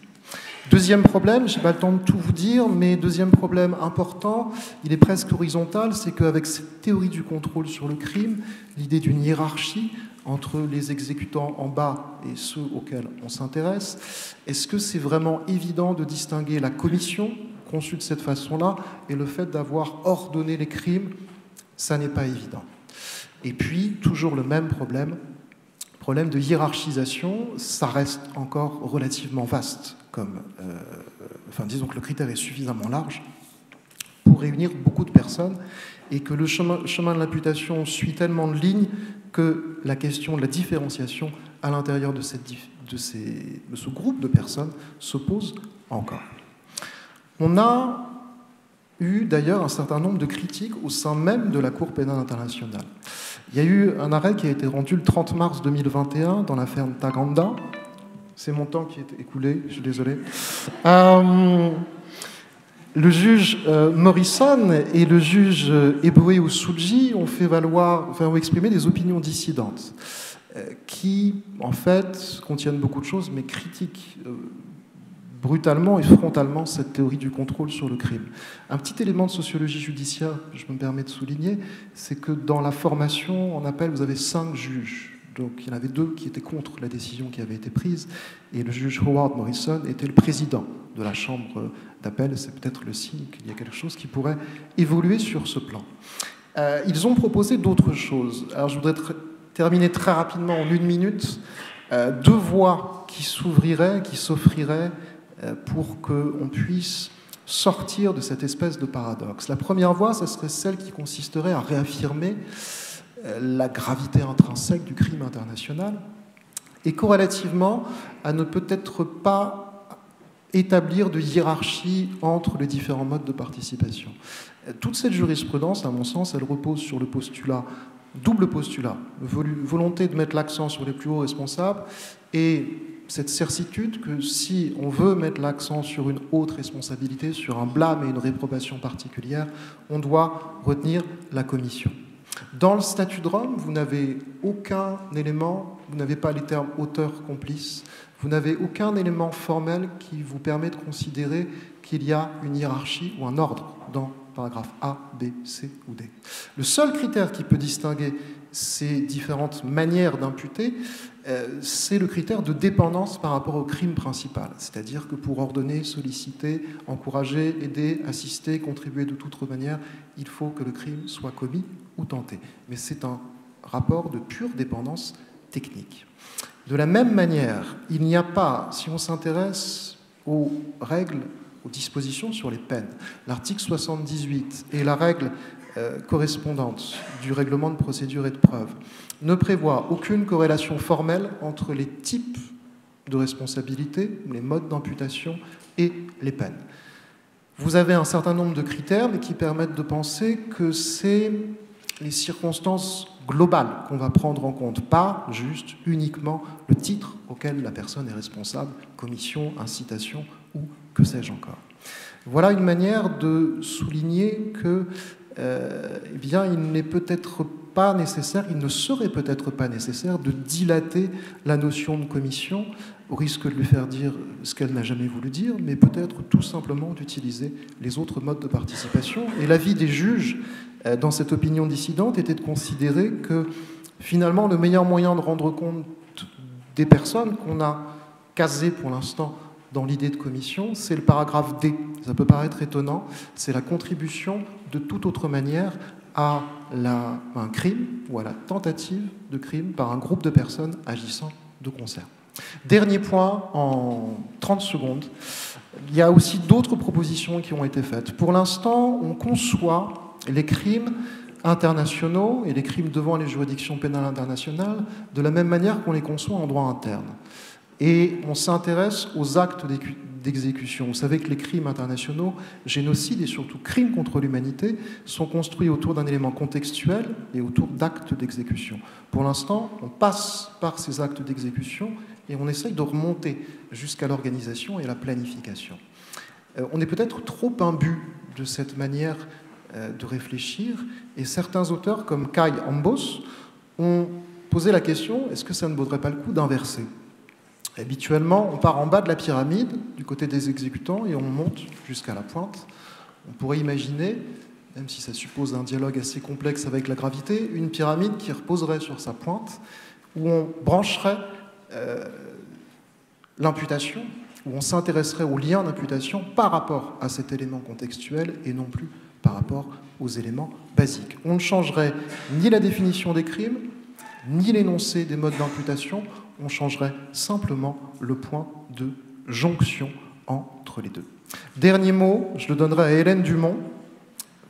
Deuxième problème, je n'ai pas le temps de tout vous dire, mais deuxième problème important, il est presque horizontal, c'est qu'avec cette théorie du contrôle sur le crime, l'idée d'une hiérarchie entre les exécutants en bas et ceux auxquels on s'intéresse, est-ce que c'est vraiment évident de distinguer la commission conçue de cette façon-là et le fait d'avoir ordonné les crimes? Ça n'est pas évident. Et puis, toujours le même problème de hiérarchisation, ça reste encore relativement vaste. Disons que le critère est suffisamment large pour réunir beaucoup de personnes et que le chemin de l'imputation suit tellement de lignes que la question de la différenciation à l'intérieur de ce groupe de personnes se pose encore. On a eu d'ailleurs un certain nombre de critiques au sein même de la Cour pénale internationale. Il y a eu un arrêt qui a été rendu le 30 mars 2021 dans l'affaire Ntaganda. C'est mon temps qui est écoulé, je suis désolé. Le juge Morrison et le juge Eboué Oussoudji ont ont exprimé des opinions dissidentes qui, en fait, contiennent beaucoup de choses, mais critiquent brutalement et frontalement cette théorie du contrôle sur le crime. Un petit élément de sociologie judiciaire que je me permets de souligner, c'est que dans la formation en appel, vous avez 5 juges. Donc il y en avait 2 qui étaient contre la décision qui avait été prise, et le juge Howard Morrison était le président de la chambre d'appel. C'est peut-être le signe qu'il y a quelque chose qui pourrait évoluer sur ce plan. Ils ont proposé d'autres choses. Alors je voudrais terminer très rapidement en 1 minute. 2 voies qui s'ouvriraient, qui s'offriraient pour qu'on puisse sortir de cette espèce de paradoxe. La première voie, ce serait celle qui consisterait à réaffirmer la gravité intrinsèque du crime international et corrélativement à ne peut-être pas établir de hiérarchie entre les différents modes de participation. Toute cette jurisprudence, à mon sens, elle repose sur le postulat, double postulat, volonté de mettre l'accent sur les plus hauts responsables et cette certitude que si on veut mettre l'accent sur une haute responsabilité, sur un blâme et une réprobation particulière, on doit retenir la commission. Dans le statut de Rome, vous n'avez aucun élément, vous n'avez pas les termes auteur, complice, vous n'avez aucun élément formel qui vous permet de considérer qu'il y a une hiérarchie ou un ordre dans paragraphe A, B, C ou D. Le seul critère qui peut distinguer ces différentes manières d'imputer, c'est le critère de dépendance par rapport au crime principal. C'est-à-dire que pour ordonner, solliciter, encourager, aider, assister, contribuer de toute manière, il faut que le crime soit commis ou tenté. Mais c'est un rapport de pure dépendance technique. De la même manière, il n'y a pas, si on s'intéresse aux règles, aux dispositions sur les peines, l'article 78 et la règle correspondante du règlement de procédure et de preuve ne prévoit aucune corrélation formelle entre les types de responsabilité, les modes d'imputation et les peines. Vous avez un certain nombre de critères, mais qui permettent de penser que c'est les circonstances globales qu'on va prendre en compte, pas juste uniquement le titre auquel la personne est responsable, commission, incitation ou que sais-je encore. Voilà une manière de souligner que eh bien, il n'est peut-être pas nécessaire, il ne serait peut-être pas nécessaire de dilater la notion de commission au risque de lui faire dire ce qu'elle n'a jamais voulu dire, mais peut-être tout simplement d'utiliser les autres modes de participation. Et l'avis des juges dans cette opinion dissidente était de considérer que finalement le meilleur moyen de rendre compte des personnes qu'on a casées pour l'instant dans l'idée de commission, c'est le paragraphe D. Ça peut paraître étonnant, c'est la contribution de toute autre manière à un crime ou à la tentative de crime par un groupe de personnes agissant de concert. Dernier point, en 30 secondes, il y a aussi d'autres propositions qui ont été faites. Pour l'instant, on conçoit les crimes internationaux et les crimes devant les juridictions pénales internationales de la même manière qu'on les conçoit en droit interne. Et on s'intéresse aux actes d'exécution. Vous savez que les crimes internationaux, génocide et surtout crimes contre l'humanité, sont construits autour d'un élément contextuel et autour d'actes d'exécution. Pour l'instant, on passe par ces actes d'exécution et on essaye de remonter jusqu'à l'organisation et la planification. On est peut-être trop imbu de cette manière de réfléchir et certains auteurs, comme Kai Ambos, ont posé la question, est-ce que ça ne vaudrait pas le coup d'inverser ? Habituellement, on part en bas de la pyramide, du côté des exécutants, et on monte jusqu'à la pointe. On pourrait imaginer, même si ça suppose un dialogue assez complexe avec la gravité, une pyramide qui reposerait sur sa pointe, où on brancherait l'imputation, où on s'intéresserait au lien d'imputation par rapport à cet élément contextuel et non plus par rapport aux éléments basiques. On ne changerait ni la définition des crimes, ni l'énoncé des modes d'imputation, on changerait simplement le point de jonction entre les deux. Dernier mot, je le donnerai à Hélène Dumont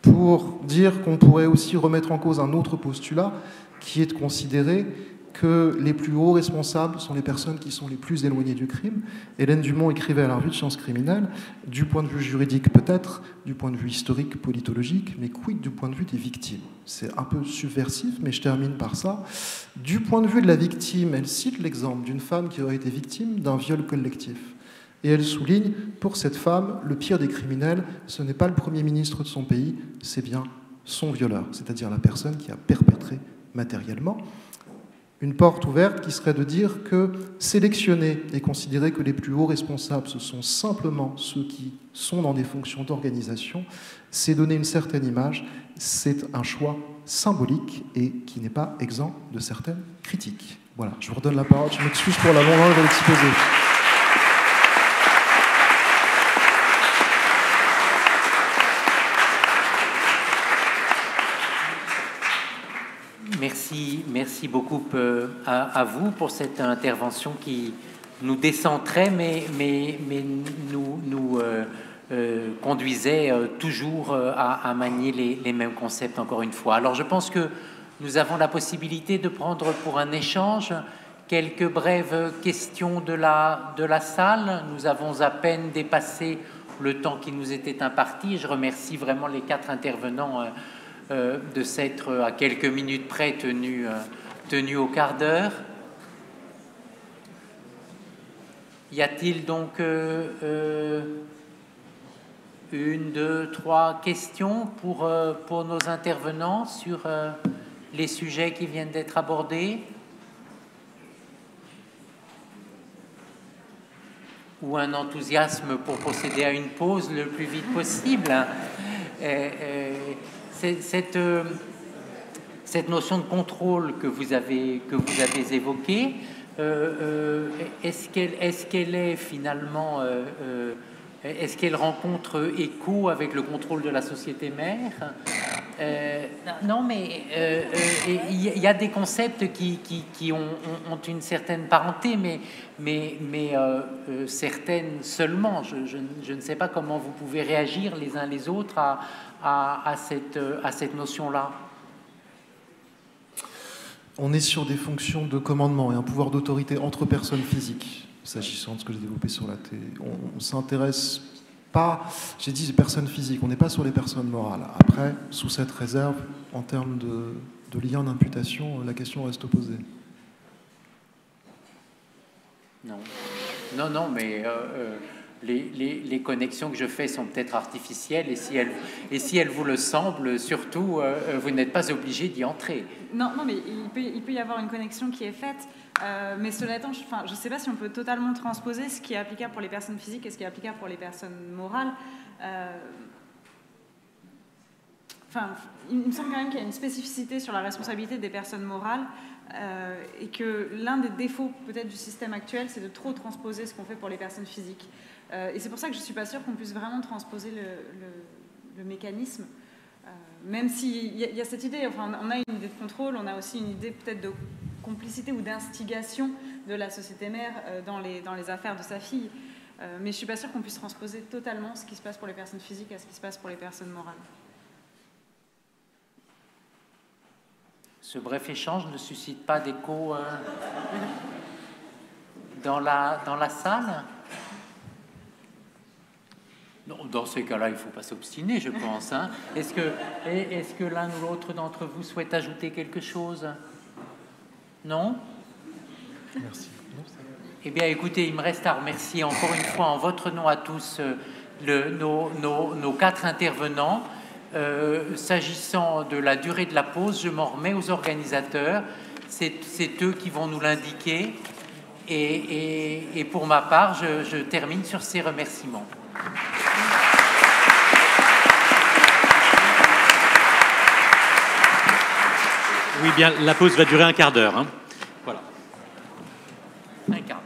pour dire qu'on pourrait aussi remettre en cause un autre postulat qui est de considérer que les plus hauts responsables sont les personnes qui sont les plus éloignées du crime. Hélène Dumont écrivait à la Revue de sciences criminelles, du point de vue juridique peut-être, du point de vue historique, politologique, mais quid du point de vue des victimes? C'est un peu subversif, mais je termine par ça. Du point de vue de la victime, elle cite l'exemple d'une femme qui aurait été victime d'un viol collectif. Et elle souligne, pour cette femme, le pire des criminels, ce n'est pas le Premier ministre de son pays, c'est bien son violeur, c'est-à-dire la personne qui a perpétré matériellement. Une porte ouverte qui serait de dire que sélectionner et considérer que les plus hauts responsables, ce sont simplement ceux qui sont dans des fonctions d'organisation, c'est donner une certaine image, c'est un choix symbolique et qui n'est pas exempt de certaines critiques. Voilà, je vous redonne la parole, je m'excuse pour la longueur de l'exposé. Merci beaucoup à vous pour cette intervention qui nous décentrait, mais nous conduisait toujours à manier les mêmes concepts encore une fois. Alors je pense que nous avons la possibilité de prendre pour un échange quelques brèves questions de la salle. Nous avons à peine dépassé le temps qui nous était imparti. Je remercie vraiment les 4 intervenants de s'être à quelques minutes près tenus au quart d'heure. Y a-t-il donc 1, 2, 3 questions pour nos intervenants sur les sujets qui viennent d'être abordés? Ou un enthousiasme pour procéder à une pause le plus vite possible? Cette notion de contrôle que vous avez évoquée, est-ce qu'elle est finalement, est-ce qu'elle rencontre écho avec le contrôle de la société mère? Non, mais il y a des concepts qui ont une certaine parenté, mais certaines seulement. Je ne sais pas comment vous pouvez réagir les uns les autres à cette notion-là. On est sur des fonctions de commandement et un pouvoir d'autorité entre personnes physiques, s'agissant de ce que j'ai développé sur la télé. On s'intéresse pas, j'ai dit personnes physiques, on n'est pas sur les personnes morales. Après, sous cette réserve, en termes de lien d'imputation, la question reste posée. Non, mais les connexions que je fais sont peut-être artificielles, et si elles vous le semblent, surtout, vous n'êtes pas obligé d'y entrer. Non, mais il peut y avoir une connexion qui est faite, mais cela étant, je ne sais pas si on peut totalement transposer ce qui est applicable pour les personnes physiques et ce qui est applicable pour les personnes morales. Il me semble quand même qu'il y a une spécificité sur la responsabilité des personnes morales, et que l'un des défauts peut-être du système actuel, c'est de trop transposer ce qu'on fait pour les personnes physiques. Et c'est pour ça que je ne suis pas sûre qu'on puisse vraiment transposer le mécanisme, même s'il y a cette idée, on a une idée de contrôle, on a aussi une idée peut-être de complicité ou d'instigation de la société mère dans les affaires de sa fille. Mais je ne suis pas sûre qu'on puisse transposer totalement ce qui se passe pour les personnes physiques à ce qui se passe pour les personnes morales. Ce bref échange ne suscite pas d'écho dans la salle? Non, dans ces cas-là, il ne faut pas s'obstiner, je pense. Hein. Est-ce que l'un ou l'autre d'entre vous souhaite ajouter quelque chose? Non? Merci. Eh bien, écoutez, il me reste à remercier encore une fois en votre nom à tous nos 4 intervenants. S'agissant de la durée de la pause, je m'en remets aux organisateurs. C'est eux qui vont nous l'indiquer. Et pour ma part, je termine sur ces remerciements. Oui, bien, la pause va durer un quart d'heure. Hein. Voilà. Un quart.